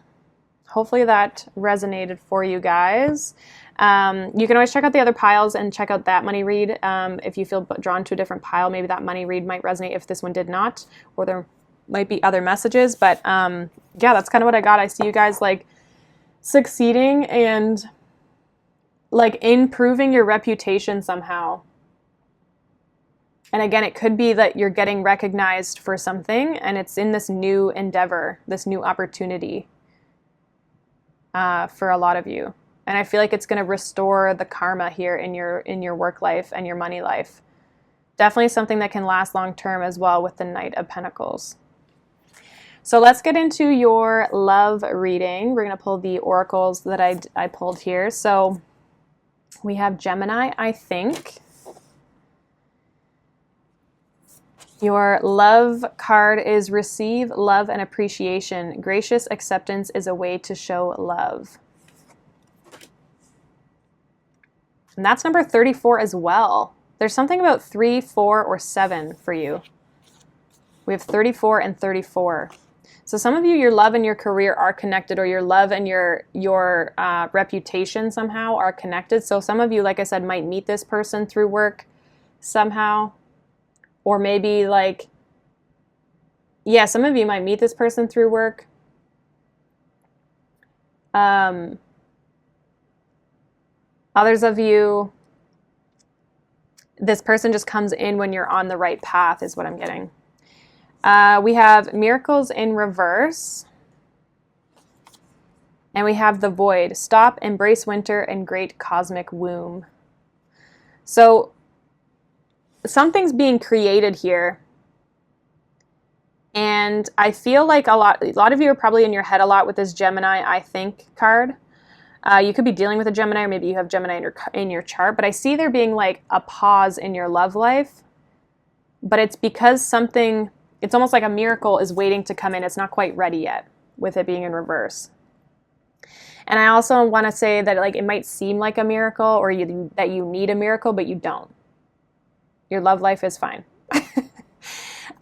Hopefully that resonated for you guys. You can always check out the other piles and check out that money read. If you feel drawn to a different pile, maybe that money read might resonate if this one did not, or there might be other messages. But yeah, that's kind of what I got. I see you guys like succeeding and like improving your reputation somehow. And again, it could be that you're getting recognized for something and it's in this new endeavor, this new opportunity for a lot of you. And I feel like it's going to restore the karma here in your work life and your money life. Definitely something that can last long term as well with the Knight of Pentacles. So let's get into your love reading. We're going to pull the oracles that I pulled here. So we have Gemini, I think. Your love card is receive love and appreciation. Gracious acceptance is a way to show love. And that's number 34 as well. There's something about 3, 4, or 7 for you. We have 34 and 34. So some of you, your love and your career are connected, or your love and your reputation somehow are connected. So some of you, like I said, might meet this person through work somehow. Or maybe like, yeah, some of you might meet this person through work. Others of you, this person just comes in when you're on the right path is what I'm getting. We have miracles in reverse. And we have the void. Stop, embrace winter, and great cosmic womb. So something's being created here. And I feel like a lot of you are probably in your head a lot with this Gemini, I think card. You could be dealing with a Gemini, or maybe you have Gemini in your chart, but I see there being like a pause in your love life, but it's because something, it's almost like a miracle is waiting to come in. It's not quite ready yet, with it being in reverse. And I also want to say that like it might seem like a miracle, or that you need a miracle, but you don't. Your love life is fine.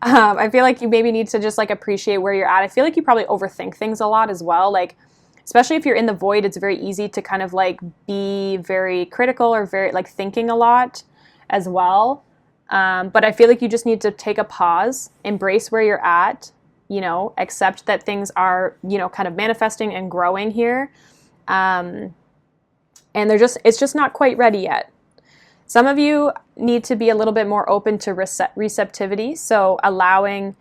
I feel like you maybe need to just like appreciate where you're at. I feel like you probably overthink things a lot as well. Like, especially if you're in the void, it's very easy to kind of like be very critical or very like thinking a lot as well. But I feel like you just need to take a pause, embrace where you're at, you know, accept that things are, you know, kind of manifesting and growing here. And it's just not quite ready yet. Some of you need to be a little bit more open to receptivity. So allowing,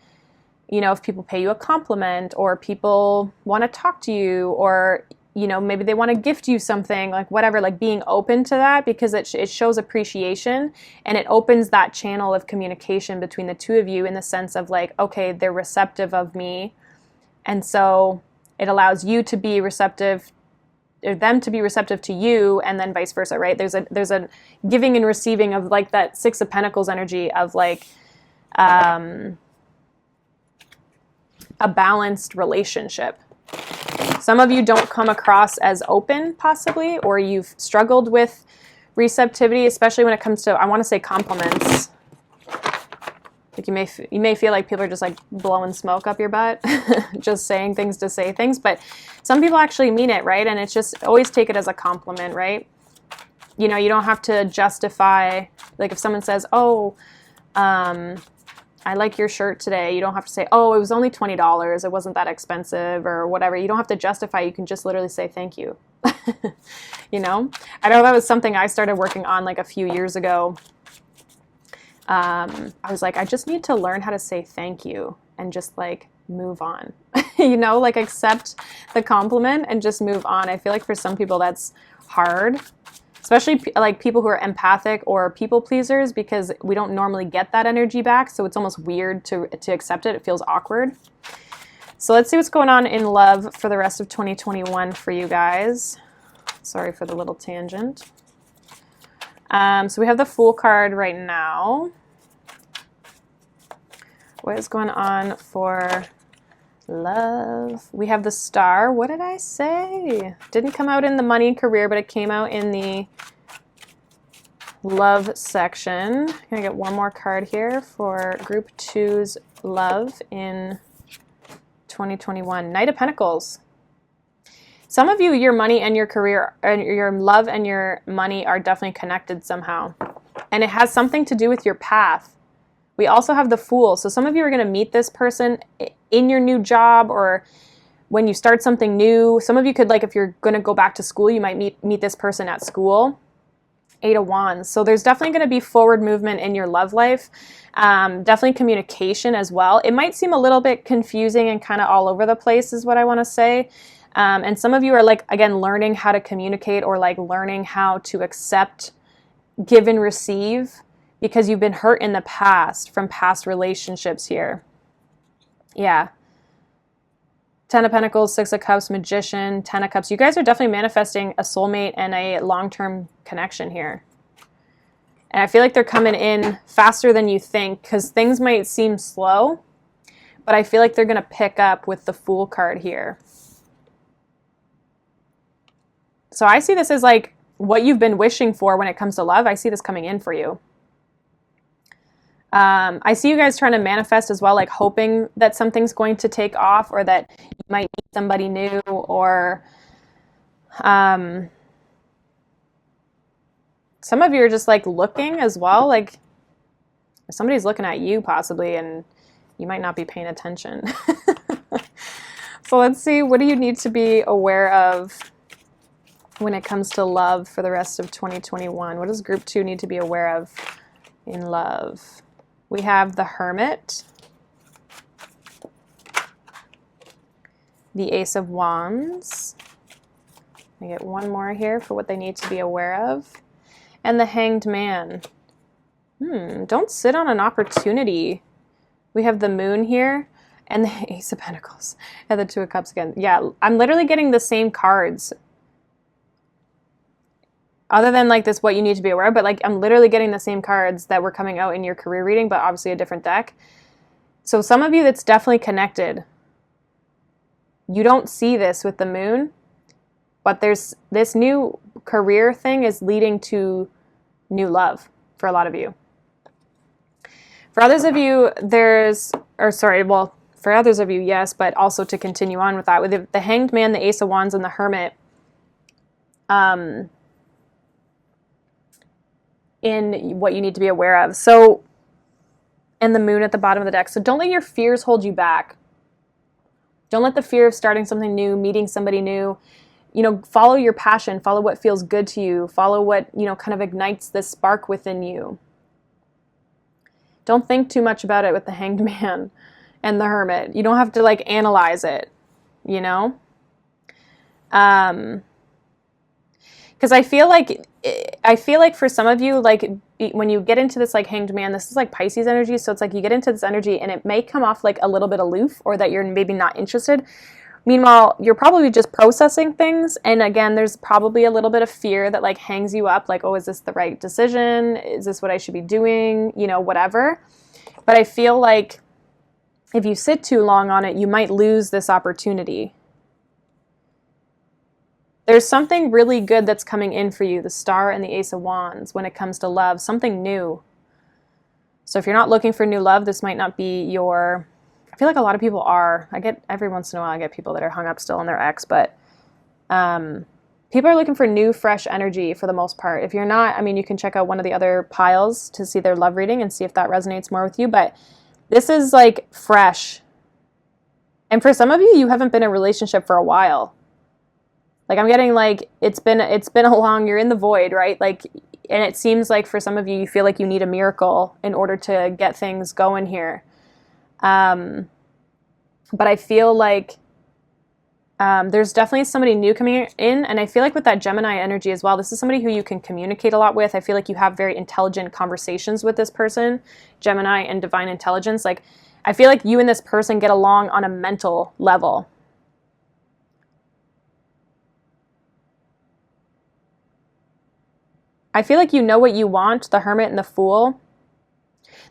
you know, if people pay you a compliment, or people want to talk to you, or, you know, maybe they want to gift you something, like whatever, like being open to that, because it shows appreciation, and it opens that channel of communication between the two of you in the sense of like, okay, they're receptive of me. And so it allows you to be receptive, or them to be receptive to you, and then vice versa, right? There's a giving and receiving of like that Six of Pentacles energy of like, a balanced relationship. Some of you don't come across as open, possibly, or you've struggled with receptivity, especially when it comes to, I want to say, compliments. Like you may feel like people are just like blowing smoke up your butt, just saying things to say things, but some people actually mean it, right? And it's just always take it as a compliment, right? You know, you don't have to justify, like if someone says, oh, I like your shirt today. You don't have to say, oh, it was only $20. It wasn't that expensive, or whatever. You don't have to justify. You can just literally say thank you. You know, I know that was something I started working on like a few years ago. I was like, I just need to learn how to say thank you and just like move on, you know, like accept the compliment and just move on. I feel like for some people that's hard, especially like people who are empathic or people pleasers, because we don't normally get that energy back. So it's almost weird to accept it. It feels awkward. So let's see what's going on in love for the rest of 2021 for you guys. Sorry for the little tangent. So we have the Fool card right now. What is going on for love? We have the Star. What did I say? Didn't come out in the money and career, but it came out in the love section. I'm gonna get one more card here for Group 2's love in 2021. Knight of Pentacles. Some of you, your money and your career, and your love and your money are definitely connected somehow. And it has something to do with your path. We also have the Fool. So some of you are going to meet this person in your new job, or when you start something new. Some of you could, like if you're going to go back to school, you might meet this person at school. 8 of Wands. So there's definitely going to be forward movement in your love life. Definitely communication as well. It might seem a little bit confusing and kind of all over the place is what I want to say. And some of you are like, again, learning how to communicate, or like learning how to accept, give and receive, because you've been hurt in the past from past relationships here. Yeah. 10 of Pentacles, 6 of Cups, Magician, 10 of Cups. You guys are definitely manifesting a soulmate and a long-term connection here. And I feel like they're coming in faster than you think, because things might seem slow, but I feel like they're going to pick up with the Fool card here. So I see this as like what you've been wishing for when it comes to love. I see this coming in for you. I see you guys trying to manifest as well, like hoping that something's going to take off, or that you might meet somebody new, or some of you are just like looking as well, like somebody's looking at you possibly, and you might not be paying attention. So let's see, what do you need to be aware of when it comes to love for the rest of 2021? What does Group 2 need to be aware of in love? We have the Hermit, the Ace of Wands. I get one more here for what they need to be aware of, and the Hanged Man. Don't sit on an opportunity. We have the moon here and the Ace of Pentacles and the Two of Cups again. Yeah, I'm literally getting the same cards. Other than like this, what you need to be aware of, but like I'm literally getting the same cards that were coming out in your career reading, but obviously a different deck. So some of you, that's definitely connected. You don't see this with the moon, but there's this new career thing is leading to new love for a lot of you. For others of you, for others of you, yes, but also to continue on with that, with the Hanged Man, the Ace of Wands, and the Hermit, in what you need to be aware of. So, and the moon at the bottom of the deck. So don't let your fears hold you back. Don't let the fear of starting something new, meeting somebody new, follow your passion, follow what feels good to you, follow what, kind of ignites this spark within you. Don't think too much about it with the Hanged Man and the Hermit. You don't have to like analyze it, Because I feel like for some of you, like when you get into this like Hanged Man, this is like Pisces energy. So it's like you get into this energy and it may come off like a little bit aloof or that you're maybe not interested. Meanwhile, you're probably just processing things. And again, there's probably a little bit of fear that like hangs you up. Like, oh, is this the right decision? Is this what I should be doing? Whatever. But I feel like if you sit too long on it, you might lose this opportunity. There's something really good that's coming in for you, the Star and the Ace of Wands, when it comes to love, something new. So if you're not looking for new love, this might not be your... I feel like a lot of people are. Every once in a while, I get people that are hung up still on their ex, but people are looking for new, fresh energy for the most part. If you're not, you can check out one of the other piles to see their love reading and see if that resonates more with you, but this is like fresh. And for some of you, you haven't been in a relationship for a while. Like I'm getting like, it's been a long, you're in the void, right? Like, and it seems like for some of you, you feel like you need a miracle in order to get things going here. But I feel like there's definitely somebody new coming in, and I feel like with that Gemini energy as well, this is somebody who you can communicate a lot with. I feel like you have very intelligent conversations with this person, Gemini and divine intelligence. Like, I feel like you and this person get along on a mental level. I feel like you know what you want, the Hermit and the Fool.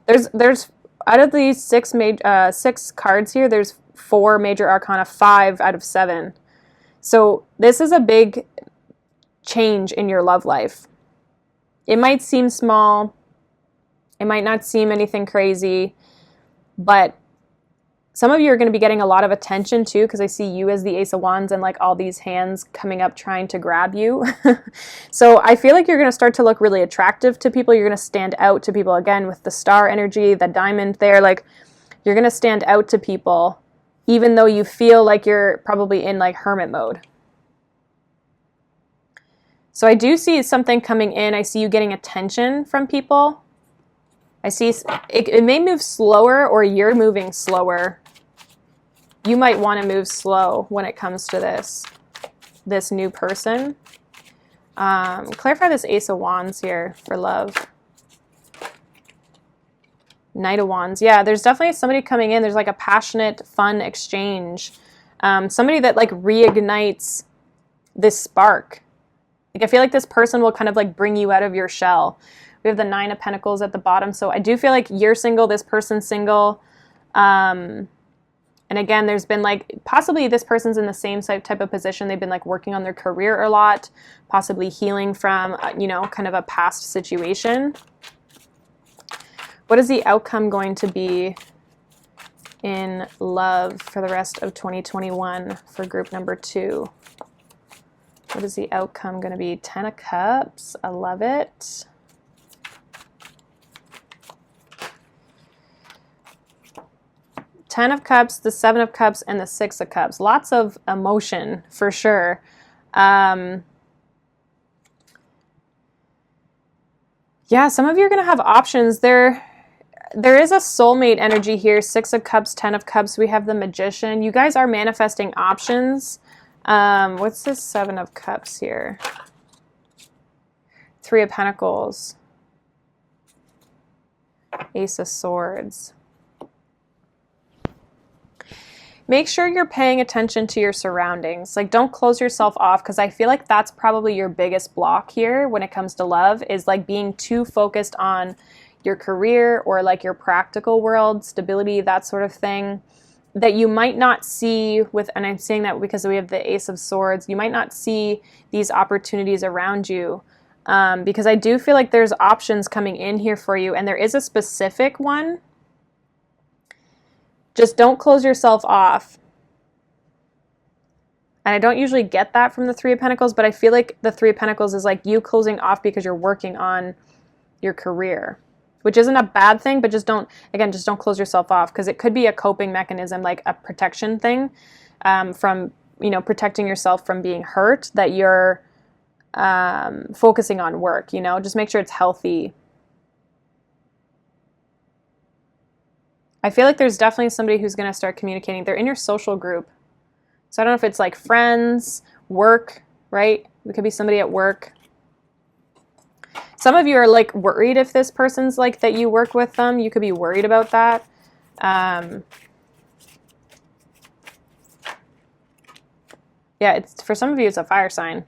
There's out of these six cards here, there's 4 major arcana, 5 out of 7. So this is a big change in your love life. It might seem small. It might not seem anything crazy, but some of you are going to be getting a lot of attention too, because I see you as the Ace of Wands and like all these hands coming up trying to grab you. So I feel like you're going to start to look really attractive to people. You're going to stand out to people again with the star energy, the diamond there. Like you're going to stand out to people, even though you feel like you're probably in like hermit mode. So I do see something coming in. I see you getting attention from people. I see it may move slower, or you're moving slower. You might want to move slow when it comes to this new person. Clarify this Ace of Wands here for love. Knight of Wands. Yeah, there's definitely somebody coming in. There's like a passionate, fun exchange. Somebody that like reignites this spark. Like I feel like this person will kind of like bring you out of your shell. We have the 9 of Pentacles at the bottom. So I do feel like you're single, this person's single. And again, there's been like, possibly this person's in the same type of position. They've been like working on their career a lot, possibly healing from, kind of a past situation. What is the outcome going to be in love for the rest of 2021 for group number 2? What is the outcome going to be? 10 of Cups. I love it. Ten of Cups, the 7 of Cups, and the 6 of Cups. Lots of emotion for sure. Yeah, some of you are going to have options. There is a soulmate energy here. 6 of Cups, 10 of Cups. We have the Magician. You guys are manifesting options. What's this 7 of Cups here? 3 of Pentacles. Ace of Swords. Make sure you're paying attention to your surroundings. Like, don't close yourself off, because I feel like that's probably your biggest block here when it comes to love, is like being too focused on your career or like your practical world, stability, that sort of thing, that you might not see with, and I'm saying that because we have the Ace of Swords, you might not see these opportunities around you, because I do feel like there's options coming in here for you, and there is a specific one. Just don't close yourself off. And I don't usually get that from the Three of Pentacles, but I feel like the Three of Pentacles is like you closing off because you're working on your career, which isn't a bad thing, but just don't close yourself off, because it could be a coping mechanism, like a protection thing, from, protecting yourself from being hurt, that you're focusing on work, just make sure it's healthy. I feel like there's definitely somebody who's going to start communicating. They're in your social group. So I don't know if it's like friends, work, right? It could be somebody at work. Some of you are like worried if this person's like that you work with them. You could be worried about that. Yeah, it's for some of you, it's a fire sign.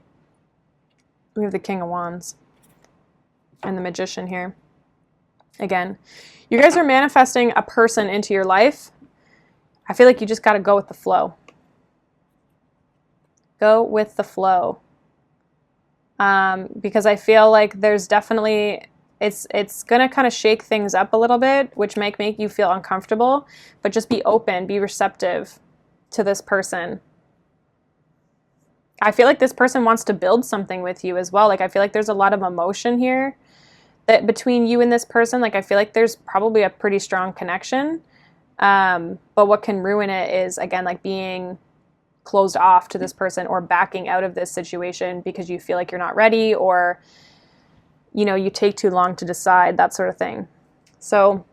We have the King of Wands and the Magician here. Again, you guys are manifesting a person into your life. I feel like you just got to go with the flow. Go with the flow. Because I feel like there's definitely, it's going to kind of shake things up a little bit, which make you feel uncomfortable, but just be open, be receptive to this person. I feel like this person wants to build something with you as well. Like, I feel like there's a lot of emotion here that between you and this person. Like, I feel like there's probably a pretty strong connection. But what can ruin it is, again, like being closed off to this person or backing out of this situation because you feel like you're not ready, or, you take too long to decide, that sort of thing. So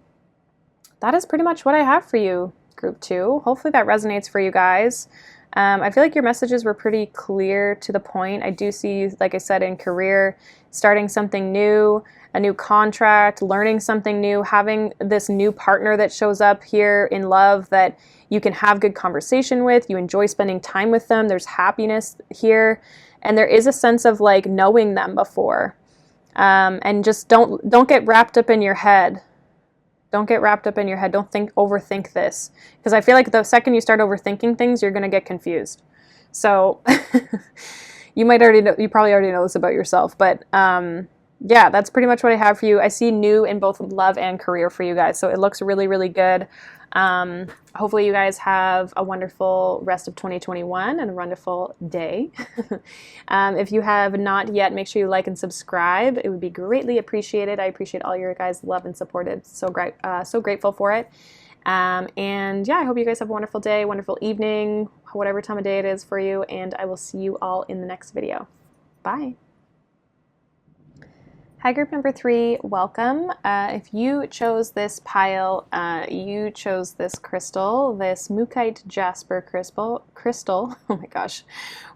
that is pretty much what I have for you, Group 2. Hopefully that resonates for you guys. I feel like your messages were pretty clear to the point. I do see you, like I said, in career, starting something new, a new contract, learning something new, having this new partner that shows up here in love that you can have good conversation with. You enjoy spending time with them. There's happiness here. And there is a sense of like knowing them before. And just don't get wrapped up in your head. Don't get wrapped up in your head. Don't overthink this. Because I feel like the second you start overthinking things, you're going to get confused. So you probably already know this about yourself. But yeah, that's pretty much what I have for you. I see new in both love and career for you guys. So it looks really, really good. Hopefully you guys have a wonderful rest of 2021 and a wonderful day. If you have not yet, make sure you like and subscribe. It would be greatly appreciated. I appreciate all your guys' love and support. It's so great, so grateful for it. And yeah, I hope you guys have a wonderful day, wonderful evening, whatever time of day it is for you. And I will see you all in the next video. Bye. Hi, group number 3, welcome. If you chose this pile, you chose this crystal, this Mookaite Jasper crystal, oh my gosh,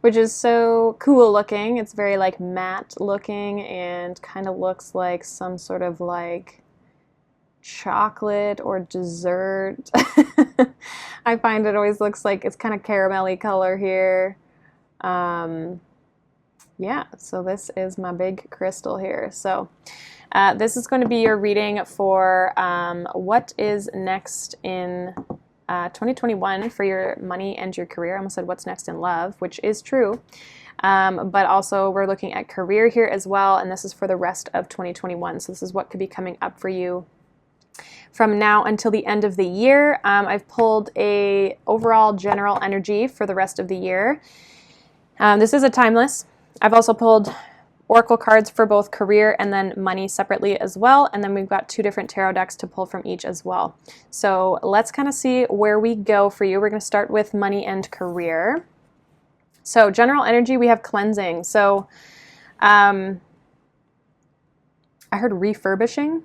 which is so cool looking. It's very like matte looking and kind of looks like some sort of like chocolate or dessert. I find it always looks like it's kind of caramelly color here. Yeah, so this is my big crystal here. So this is going to be your reading for what is next in 2021 for your money and your career. I almost said what's next in love, which is true. But also we're looking at career here as well, and this is for the rest of 2021. So this is what could be coming up for you from now until the end of the year. I've pulled a overall general energy for the rest of the year. This is a timeless. I've also pulled oracle cards for both career and then money separately as well. And then we've got 2 different tarot decks to pull from each as well. So let's kind of see where we go for you. We're going to start with money and career. So general energy, we have cleansing. So I heard refurbishing.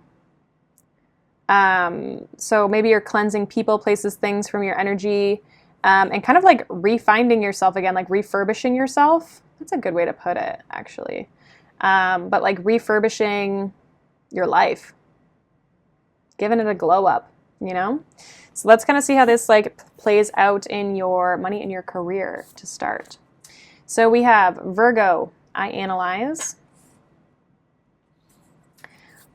So maybe you're cleansing people, places, things from your energy, and kind of like refinding yourself again, like refurbishing yourself. That's a good way to put it, actually. But like refurbishing your life. giving it a glow up, you know? So let's kind of see how this like plays out in your money and your career to start. So we have Virgo, I analyze.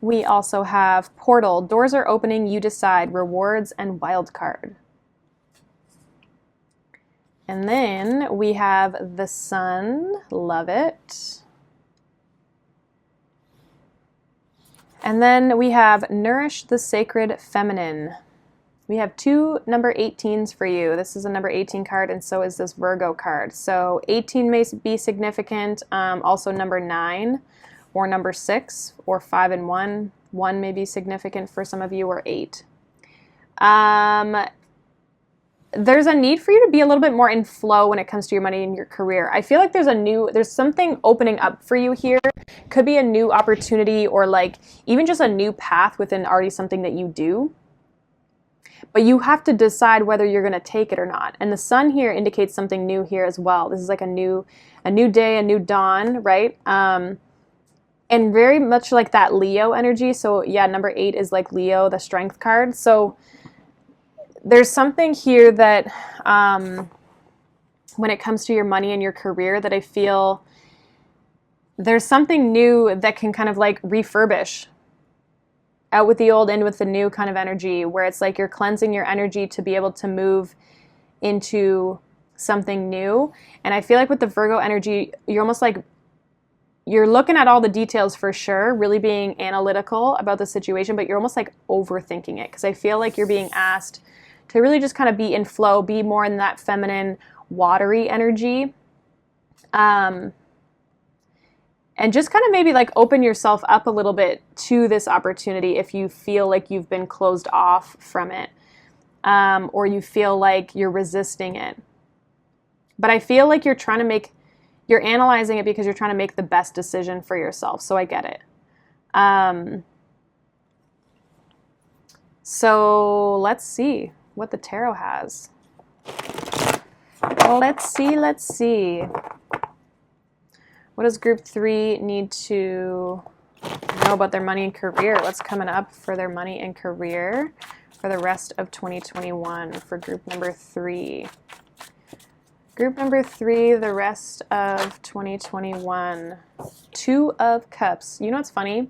We also have Portal, doors are opening, you decide, rewards, and wild card. And then we have the Sun, love it. And then we have Nourish the Sacred Feminine. We have 2 number 18s for you. This is a number 18 card, and so is this Virgo card. So 18 may be significant, also number 9 or number 6 or 5 and 1. 1 may be significant for some of you, or 8. There's a need for you to be a little bit more in flow when it comes to your money and your career. I feel like there's something opening up for you here. Could be a new opportunity, or like even just a new path within already something that you do. But you have to decide whether you're going to take it or not. And the Sun here indicates something new here as well. This is like a new day, a new dawn, right? And very much like that Leo energy. So yeah, number 8 is like Leo, the strength card. So there's something here that when it comes to your money and your career that I feel there's something new that can kind of like refurbish. Out with the old, in with the new kind of energy, where it's like you're cleansing your energy to be able to move into something new. And I feel like with the Virgo energy, you're almost like, you're looking at all the details for sure, really being analytical about the situation, but you're almost like overthinking it. Because I feel like you're being asked to really just kind of be in flow, be more in that feminine, watery energy. And just kind of maybe like open yourself up a little bit to this opportunity if you feel like you've been closed off from it, or you feel like you're resisting it. But I feel like you're analyzing it because you're trying to make the best decision for yourself. So I get it. So let's see what the tarot has. Let's see. What does group 3 need to know about their money and career? What's coming up for their money and career for the rest of 2021 for group number 3? Group number 3, the rest of 2021. 2 of Cups. You know what's funny?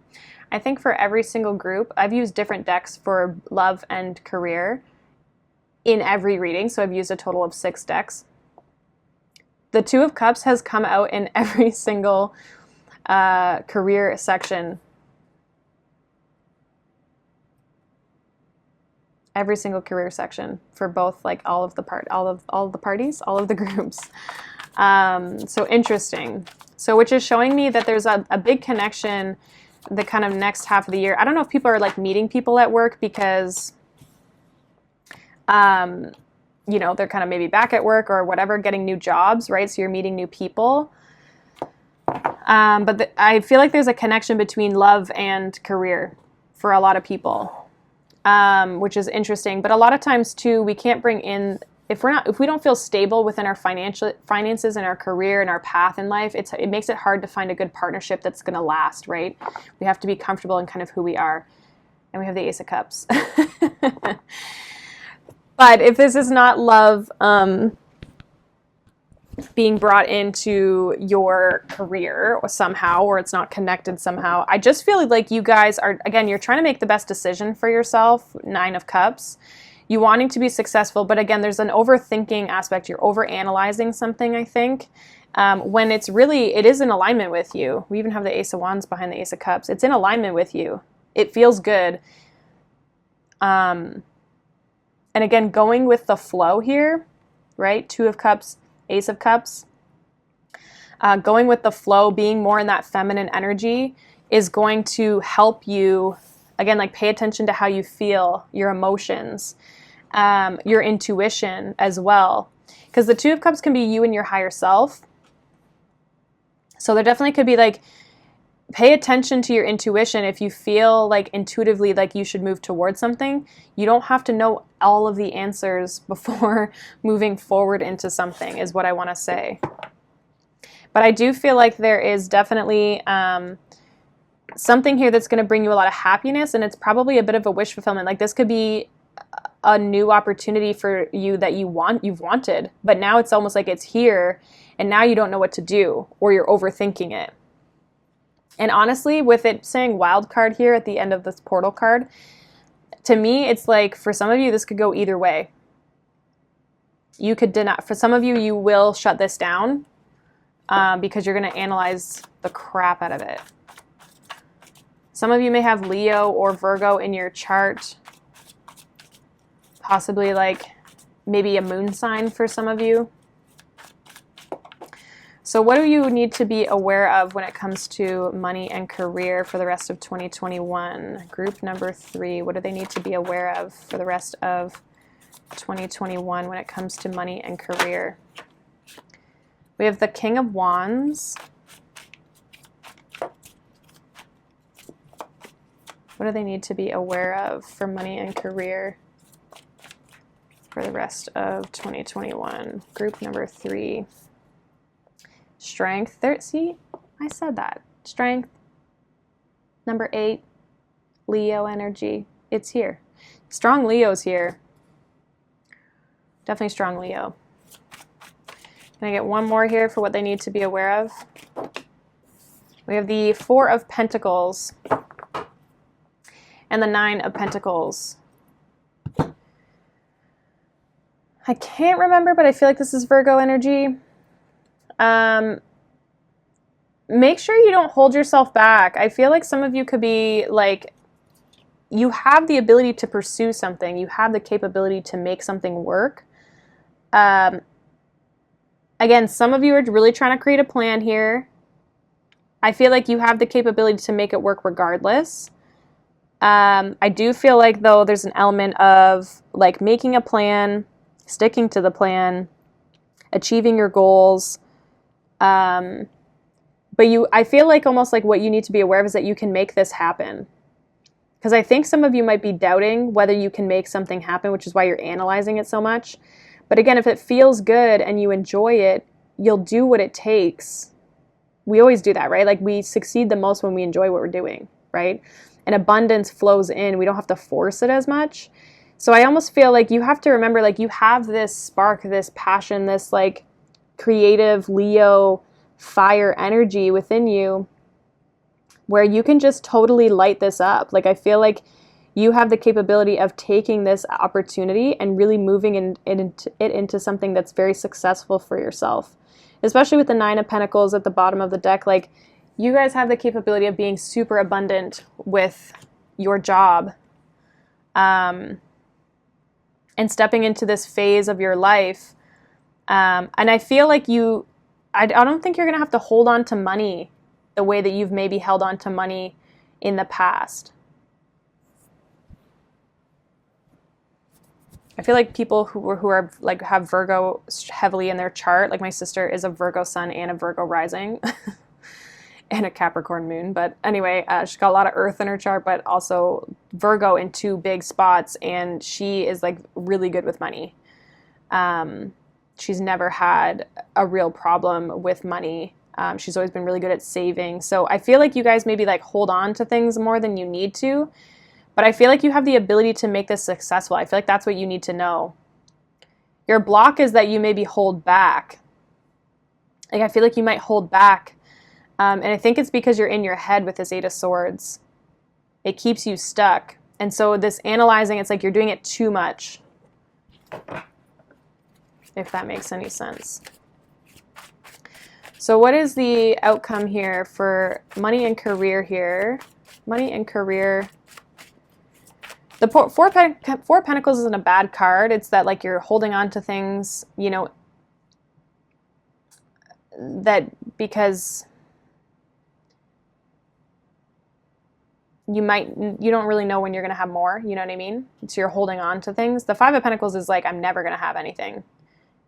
I think for every single group, I've used different decks for love and career in every reading. So I've used a total of 6 decks. The 2 of Cups has come out in every single career section. Every single career section for both, like all of the parties, all of the groups. So interesting. So which is showing me that there's a big connection the kind of next half of the year. I don't know if people are like meeting people at work because you know, they're kind of maybe back at work or whatever, getting new jobs, right? So you're meeting new people. But I feel like there's a connection between love and career for a lot of people, which is interesting. But a lot of times too, we can't bring in, if we don't feel stable within our finances and our career and our path in life, it makes it hard to find a good partnership that's going to last, right? We have to be comfortable in kind of who we are. And we have the Ace of Cups. But if this is not love being brought into your career or somehow, or it's not connected somehow, I just feel like you guys are, again, you're trying to make the best decision for yourself, 9 of Cups. You wanting to be successful, but again, there's an overthinking aspect. You're overanalyzing something, I think, when it is in alignment with you. We even have the Ace of Wands behind the Ace of Cups. It's in alignment with you. It feels good. And again, going with the flow here, right? 2 of Cups, Ace of Cups. Going with the flow, being more in that feminine energy is going to help you, again, like pay attention to how you feel, your emotions, your intuition as well. Because the 2 of Cups can be you and your higher self. So there definitely could be like, pay attention to your intuition. If you feel like intuitively like you should move towards something, you don't have to know all of the answers before moving forward into something, is what I want to say. But I do feel like there is definitely something here that's going to bring you a lot of happiness, and it's probably a bit of a wish fulfillment. Like this could be a new opportunity for you that you've wanted, but now it's almost like it's here and now you don't know what to do, or you're overthinking it. And honestly, with it saying wild card here at the end of this portal card, to me, it's like for some of you, this could go either way. You could deny, for some of you, you will shut this down because you're going to analyze the crap out of it. Some of you may have Leo or Virgo in your chart, possibly like maybe a moon sign for some of you. So what do you need to be aware of when it comes to money and career for the rest of 2021? Group number 3, what do they need to be aware of for the rest of 2021 when it comes to money and career? We have the King of Wands. What do they need to be aware of for money and career for the rest of 2021? Group number 3. Strength. There, see, I said that. Strength. Number 8. Leo energy. It's here. Strong Leo's here. Definitely strong Leo. Can I get one more here for what they need to be aware of? We have the 4 of Pentacles and the 9 of Pentacles. I can't remember, but I feel like this is Virgo energy. Make sure you don't hold yourself back. I feel like some of you could be like, you have the ability to pursue something. You have the capability to make something work. Again, some of you are really trying to create a plan here. I feel like you have the capability to make it work regardless. I do feel like, though, there's an element of like making a plan, sticking to the plan, achieving your goals. But I feel like almost like what you need to be aware of is that you can make this happen. Because I think some of you might be doubting whether you can make something happen, which is why you're analyzing it so much. But again, if it feels good and you enjoy it, you'll do what it takes. We always do that, right? Like we succeed the most when we enjoy what we're doing, right? And abundance flows in. We don't have to force it as much. So I almost feel like you have to remember, like you have this spark, this passion, this like creative Leo fire energy within you where you can just totally light this up. Like I feel like you have the capability of taking this opportunity and really moving it into something that's very successful for yourself. Especially with the 9 of Pentacles at the bottom of the deck. Like you guys have the capability of being super abundant with your job and stepping into this phase of your life. And I feel like I don't think you're going to have to hold on to money the way that you've maybe held on to money in the past. I feel like people who are like have Virgo heavily in their chart, like my sister is a Virgo sun and a Virgo rising and a Capricorn moon. But anyway, she's got a lot of earth in her chart, but also Virgo in 2 big spots. And she is like really good with money. She's never had a real problem with money. She's always been really good at saving. So I feel like you guys maybe like hold on to things more than you need to. But I feel like you have the ability to make this successful. I feel like that's what you need to know. Your block is that you maybe hold back. Like I feel like you might hold back. And I think it's because you're in your head with this 8 of Swords. It keeps you stuck. And so this analyzing, it's like you're doing it too much. If that makes any sense. So what is the outcome here for money and career here? Money and career. The 4 Pentacles isn't a bad card. It's that like you're holding on to things, you know, that because you don't really know when you're going to have more, you know what I mean? So you're holding on to things. The 5 of Pentacles is like, I'm never going to have anything.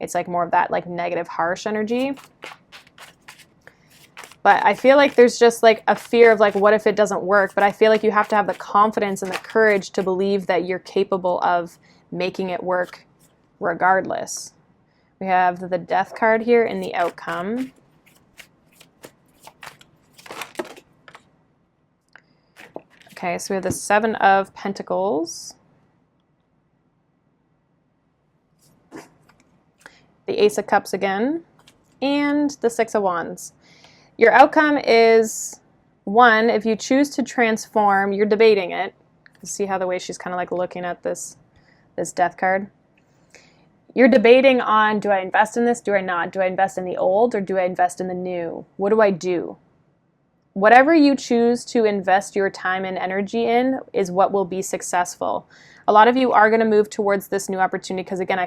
It's like more of that like negative, harsh energy. But I feel like there's just like a fear of like, what if it doesn't work? But I feel like you have to have the confidence and the courage to believe that you're capable of making it work regardless. We have the Death card here in the outcome. Okay, so we have the Seven of Pentacles, the Ace of Cups again, and the Six of Wands. Your outcome is, one, if you choose to transform, you're debating it. See how the way she's kind of like looking at this Death card? You're debating on, do I invest in this? Do I not? Do I invest in the old or do I invest in the new? What do I do? Whatever you choose to invest your time and energy in is what will be successful. A lot of you are going to move towards this new opportunity because, again,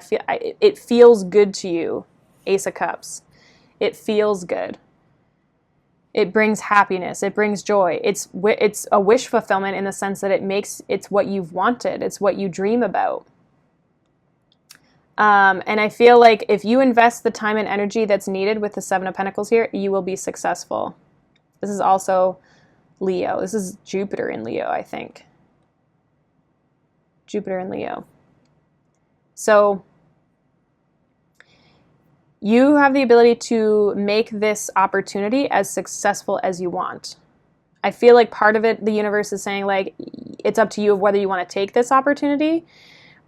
it feels good to you. Ace of Cups. It feels good. It brings happiness. It brings joy. It's a wish fulfillment in the sense that it's what you've wanted. It's what you dream about. And I feel like if you invest the time and energy that's needed with the Seven of Pentacles here, you will be successful. This is also Leo. This is Jupiter in Leo, I think. Jupiter in Leo. So you have the ability to make this opportunity as successful as you want. I feel like part of it, the universe is saying, like, it's up to you whether you want to take this opportunity,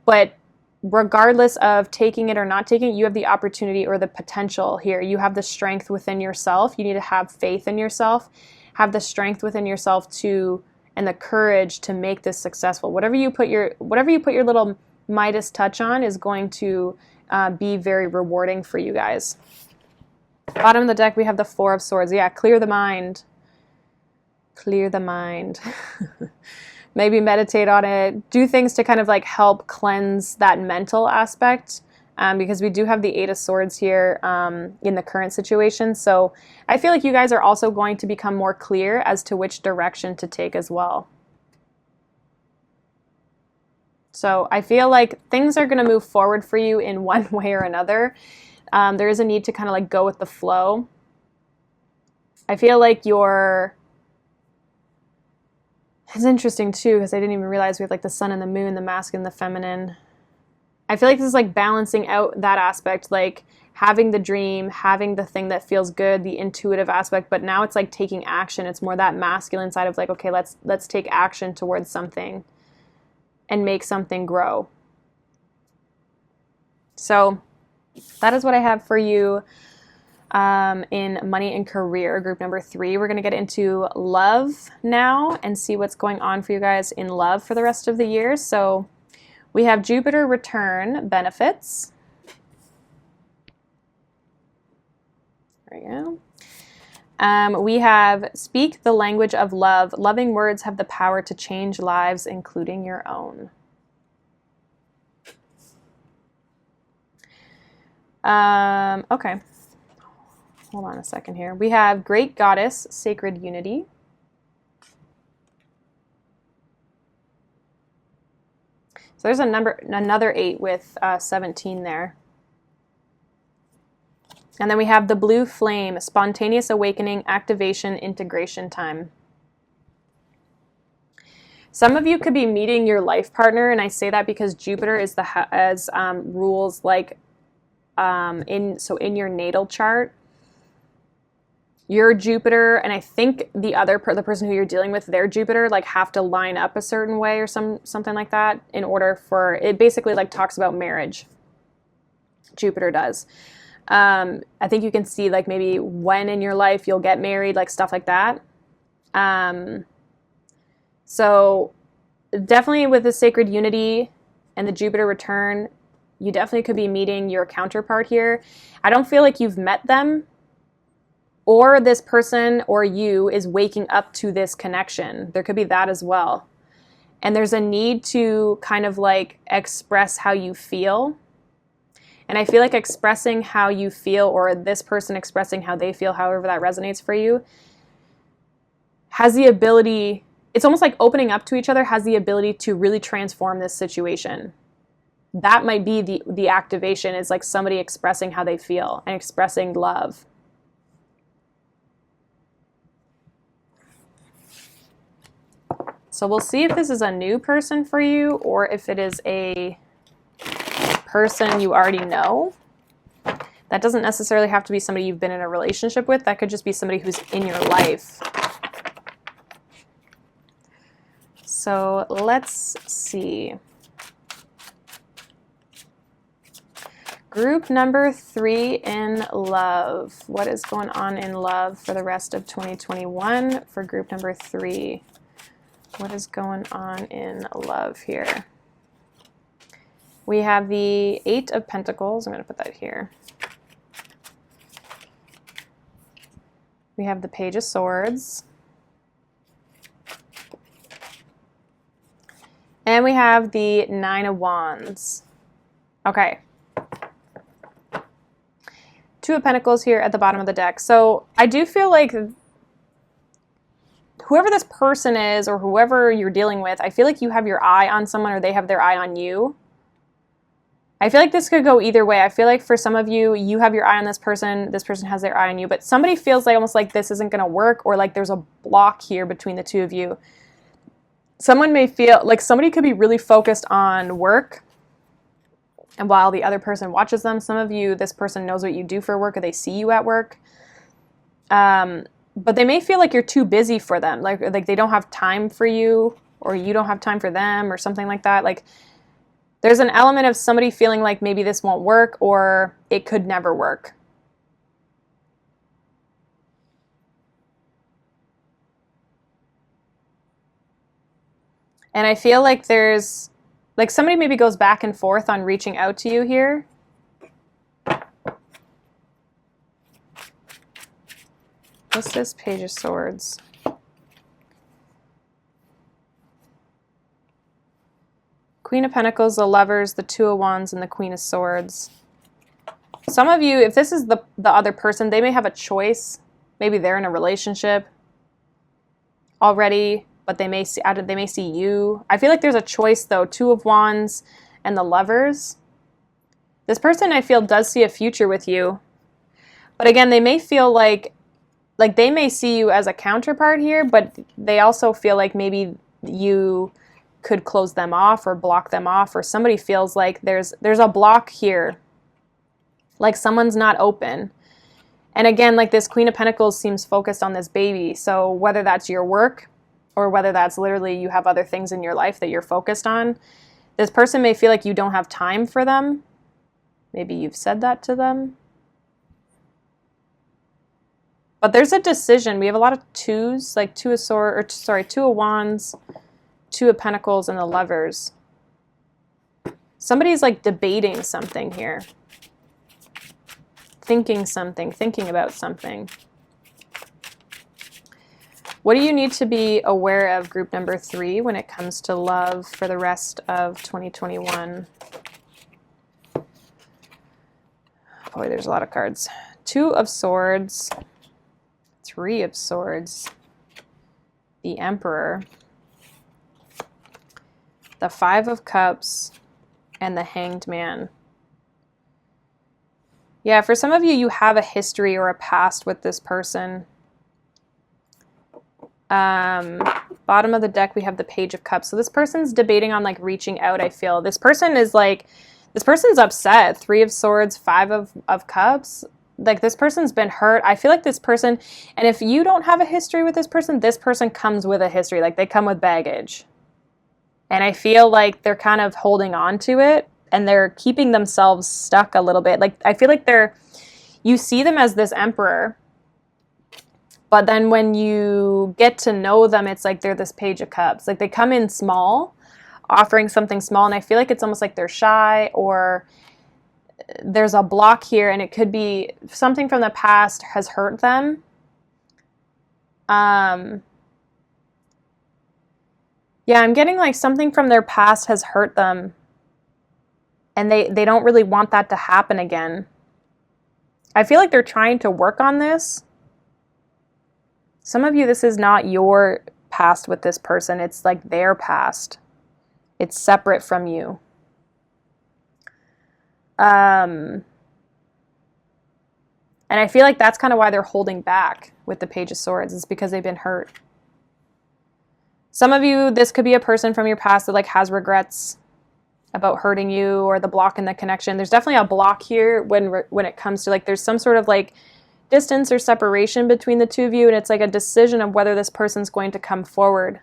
but regardless of taking it or not taking it, you have the opportunity or the potential here. You have the strength within yourself. You need to have faith in yourself, have the strength within yourself and the courage to make this successful. Whatever you put your little Midas touch on is going to be very rewarding for you guys. Bottom of the deck, we have the Four of Swords. Yeah, clear the mind. Clear the mind. Maybe meditate on it. Do things to kind of like help cleanse that mental aspect, because we do have the Eight of Swords here in the current situation. So I feel like you guys are also going to become more clear as to which direction to take as well. So I feel like things are going to move forward for you in one way or another. There is a need to kind of like go with the flow. I feel like it's interesting too, because I didn't even realize we have like the sun and the moon, the masculine, the feminine. I feel like this is like balancing out that aspect, like having the dream, having the thing that feels good, the intuitive aspect, but now it's like taking action. It's more that masculine side of like, okay, let's take action towards something and make something grow. So that is what I have for you in money and career, group number 3. We're going to get into love now and see what's going on for you guys in love for the rest of the year. So we have Jupiter return benefits. There we go. We have speak the language of love. Loving words have the power to change lives, including your own. Okay. Hold on a second here. We have Great Goddess, Sacred Unity. So there's another 8 with 17 there. And then we have the Blue Flame, Spontaneous Awakening, Activation, Integration Time. Some of you could be meeting your life partner, and I say that because Jupiter is rules like in your natal chart. Your Jupiter, and I think the person who you're dealing with, their Jupiter, like have to line up a certain way or something like that in order for it. Basically, like talks about marriage. Jupiter does. I think you can see like maybe when in your life you'll get married, like stuff like that. So definitely with the Sacred Unity and the Jupiter return, you definitely could be meeting your counterpart here. I don't feel like you've met them, or this person or you is waking up to this connection. There could be that as well. And there's a need to kind of like express how you feel. And I feel like expressing how you feel, or this person expressing how they feel, however that resonates for you, has the ability, it's almost like opening up to each other has the ability to really transform this situation. That might be the activation, is like somebody expressing how they feel and expressing love. So we'll see if this is a new person for you or if it is a person you already know. That doesn't necessarily have to be somebody you've been in a relationship with. That could just be somebody who's in your life. So let's see. Group number 3 in love. What is going on in love for the rest of 2021 for group number 3? What is going on in love here? We have the 8 of Pentacles. I'm going to put that here. We have the Page of Swords. And we have the 9 of Wands. Okay. 2 of Pentacles here at the bottom of the deck. So I do feel like whoever this person is or whoever you're dealing with, I feel like you have your eye on someone or they have their eye on you. I feel like this could go either way. I feel like for some of you, you have your eye on this person has their eye on you, but somebody feels like almost like this isn't going to work or like there's a block here between the two of you. Someone may feel like somebody could be really focused on work, and while the other person watches them, some of you, this person knows what you do for work or they see you at work. But they may feel like you're too busy for them, like they don't have time for you or you don't have time for them or something like that. Like there's an element of somebody feeling like maybe this won't work or it could never work. And I feel like there's, like somebody maybe goes back and forth on reaching out to you here. What's this Page of Swords? Queen of Pentacles, the Lovers, the 2 of Wands, and the Queen of Swords. Some of you, if this is the other person, they may have a choice. Maybe they're in a relationship already, but they may see you. I feel like there's a choice though. 2 of Wands and the Lovers. This person, I feel, does see a future with you. But again, they may feel like they may see you as a counterpart here, but they also feel like maybe you could close them off or block them off, or somebody feels like there's a block here. Like someone's not open. And again, like this Queen of Pentacles seems focused on this baby. So whether that's your work or whether that's literally you have other things in your life that you're focused on, this person may feel like you don't have time for them. Maybe you've said that to them. But there's a decision. We have a lot of 2s, like 2 of Wands, 2 of Pentacles, and the Lovers. Somebody's like debating something here. Thinking about something. What do you need to be aware of, group number 3, when it comes to love for the rest of 2021? Boy, there's a lot of cards. 2 of Swords, 3 of Swords, the Emperor, the 5 of Cups, and the Hanged Man. Yeah, for some of you, you have a history or a past with this person. Bottom of the deck, we have the Page of Cups. So this person's debating on like reaching out, I feel. This person's upset. 3 of Swords, 5 of Cups. Like this person's been hurt. I feel like this person, and if you don't have a history with this person comes with a history. Like they come with baggage. And I feel like they're kind of holding on to it and they're keeping themselves stuck a little bit. Like I feel like you see them as this Emperor, but then when you get to know them, it's like they're this Page of Cups. Like they come in small, offering something small, and I feel like it's almost like they're shy or there's a block here, and it could be something from the past has hurt them. Yeah, I'm getting like something from their past has hurt them, and they don't really want that to happen again. I feel like they're trying to work on this. Some of you, this is not your past with this person. It's like their past. It's separate from you. And I feel like that's kind of why they're holding back with the Page of Swords. It's because they've been hurt. Some of you, this could be a person from your past that like has regrets about hurting you or the block in the connection. There's definitely a block here when it comes to like there's some sort of like distance or separation between the two of you, and it's like a decision of whether this person's going to come forward.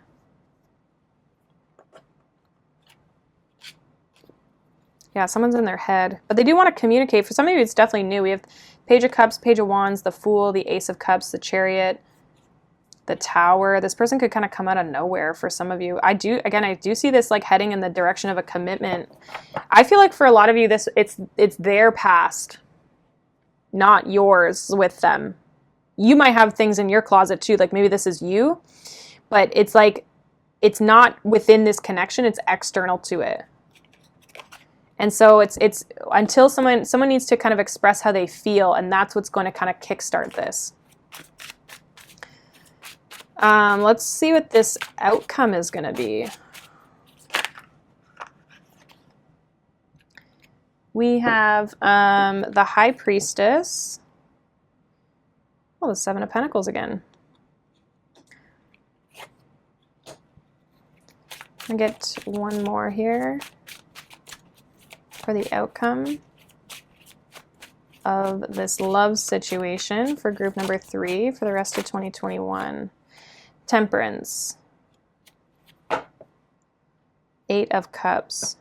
Yeah, someone's in their head. But they do want to communicate. For some of you, it's definitely new. We have Page of Cups, Page of Wands, the Fool, the Ace of Cups, the Chariot, the Tower. This person could kind of come out of nowhere for some of you. I do see this like heading in the direction of a commitment. I feel like for a lot of you, it's their past, not yours with them. You might have things in your closet too, like maybe this is you, but it's like, it's not within this connection, it's external to it. And so it's until someone needs to kind of express how they feel, and that's what's going to kind of kickstart this. Let's see what this outcome is going to be. We have the High Priestess. Oh, the Seven of Pentacles again. I'll get one more here for the outcome of this love situation for group number 3 for the rest of 2021. Temperance. 8 of Cups.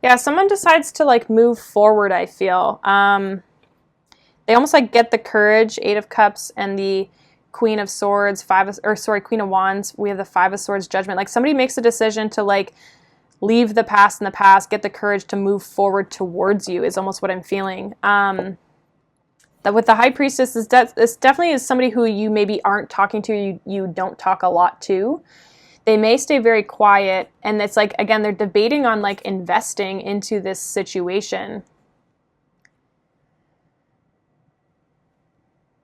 Yeah, someone decides to like move forward, I feel. They almost like get the courage, 8 of Cups, and the Queen of Swords, Queen of Wands. We have the 5 of Swords, Judgment. Like somebody makes a decision to like leave the past in the past, get the courage to move forward towards you is almost what I'm feeling. That with the High Priestess, this definitely is somebody who you maybe aren't talking to, you don't talk a lot to. They may stay very quiet, and it's like, again, they're debating on like investing into this situation.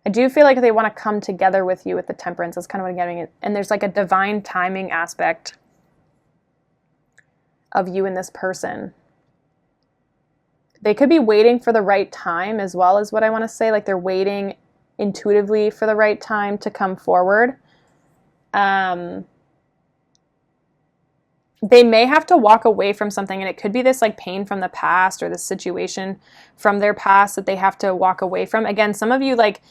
I do feel like they want to come together with you with the Temperance. That's kind of what I'm getting at. And there's like a divine timing aspect of you and this person. They could be waiting for the right time as well, is what I want to say. Like they're waiting intuitively for the right time to come forward. They may have to walk away from something, and it could be this like pain from the past or this situation from their past that they have to walk away from. Again, some of you, like,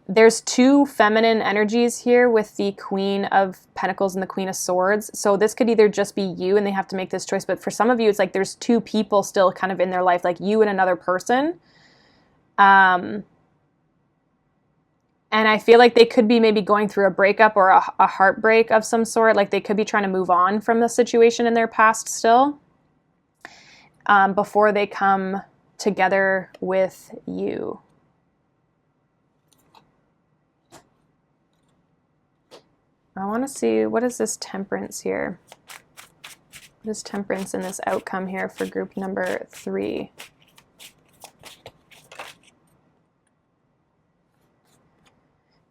there's 2 feminine energies here with the Queen of Pentacles and the Queen of Swords. So this could either just be you and they have to make this choice, but for some of you, it's like there's 2 people still kind of in their life, like you and another person. And I feel like they could be maybe going through a breakup or a heartbreak of some sort. Like they could be trying to move on from the situation in their past still before they come together with you. I want to see, what is this Temperance here? What is Temperance in this outcome here for group number 3?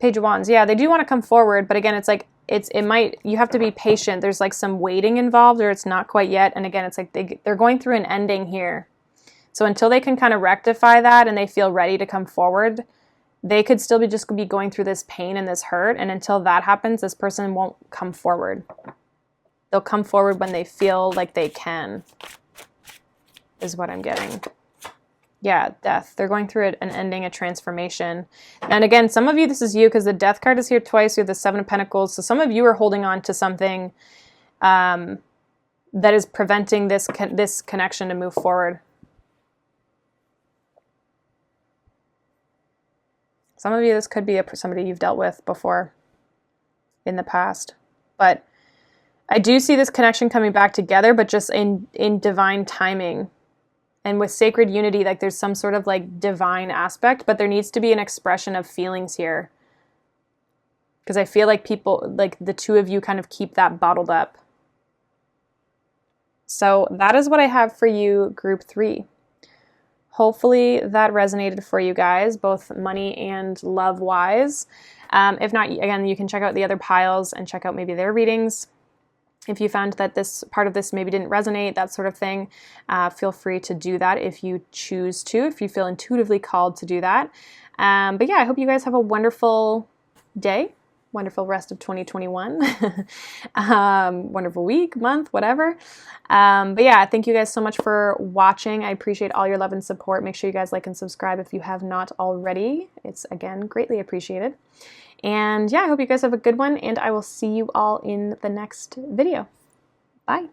Page of Wands. Yeah, they do want to come forward, but again, it's like, you have to be patient. There's like some waiting involved, or it's not quite yet. And again, it's like they're going through an ending here. So until they can kind of rectify that and they feel ready to come forward, they could still be going through this pain and this hurt. And until that happens, this person won't come forward. They'll come forward when they feel like they can, is what I'm getting. Yeah, Death. They're going through an ending, a transformation. And again, some of you, this is you, because the Death card is here twice. You have the 7 of Pentacles. So some of you are holding on to something that is preventing this connection to move forward. Some of you, this could be somebody you've dealt with before in the past. But I do see this connection coming back together, but just in divine timing. And with sacred unity, like there's some sort of like divine aspect, but there needs to be an expression of feelings here. Because I feel like people, like the 2 of you kind of keep that bottled up. So that is what I have for you, group 3. Hopefully that resonated for you guys, both money and love-wise. If not, again, you can check out the other piles and check out maybe their readings. If you found that this part of this maybe didn't resonate, that sort of thing, feel free to do that if you choose to, if you feel intuitively called to do that. But yeah, I hope you guys have a wonderful day, wonderful rest of 2021, wonderful week, month, whatever. But yeah, thank you guys so much for watching. I appreciate all your love and support. Make sure you guys like and subscribe if you have not already. It's, again, greatly appreciated. And yeah, I hope you guys have a good one, and I will see you all in the next video. Bye.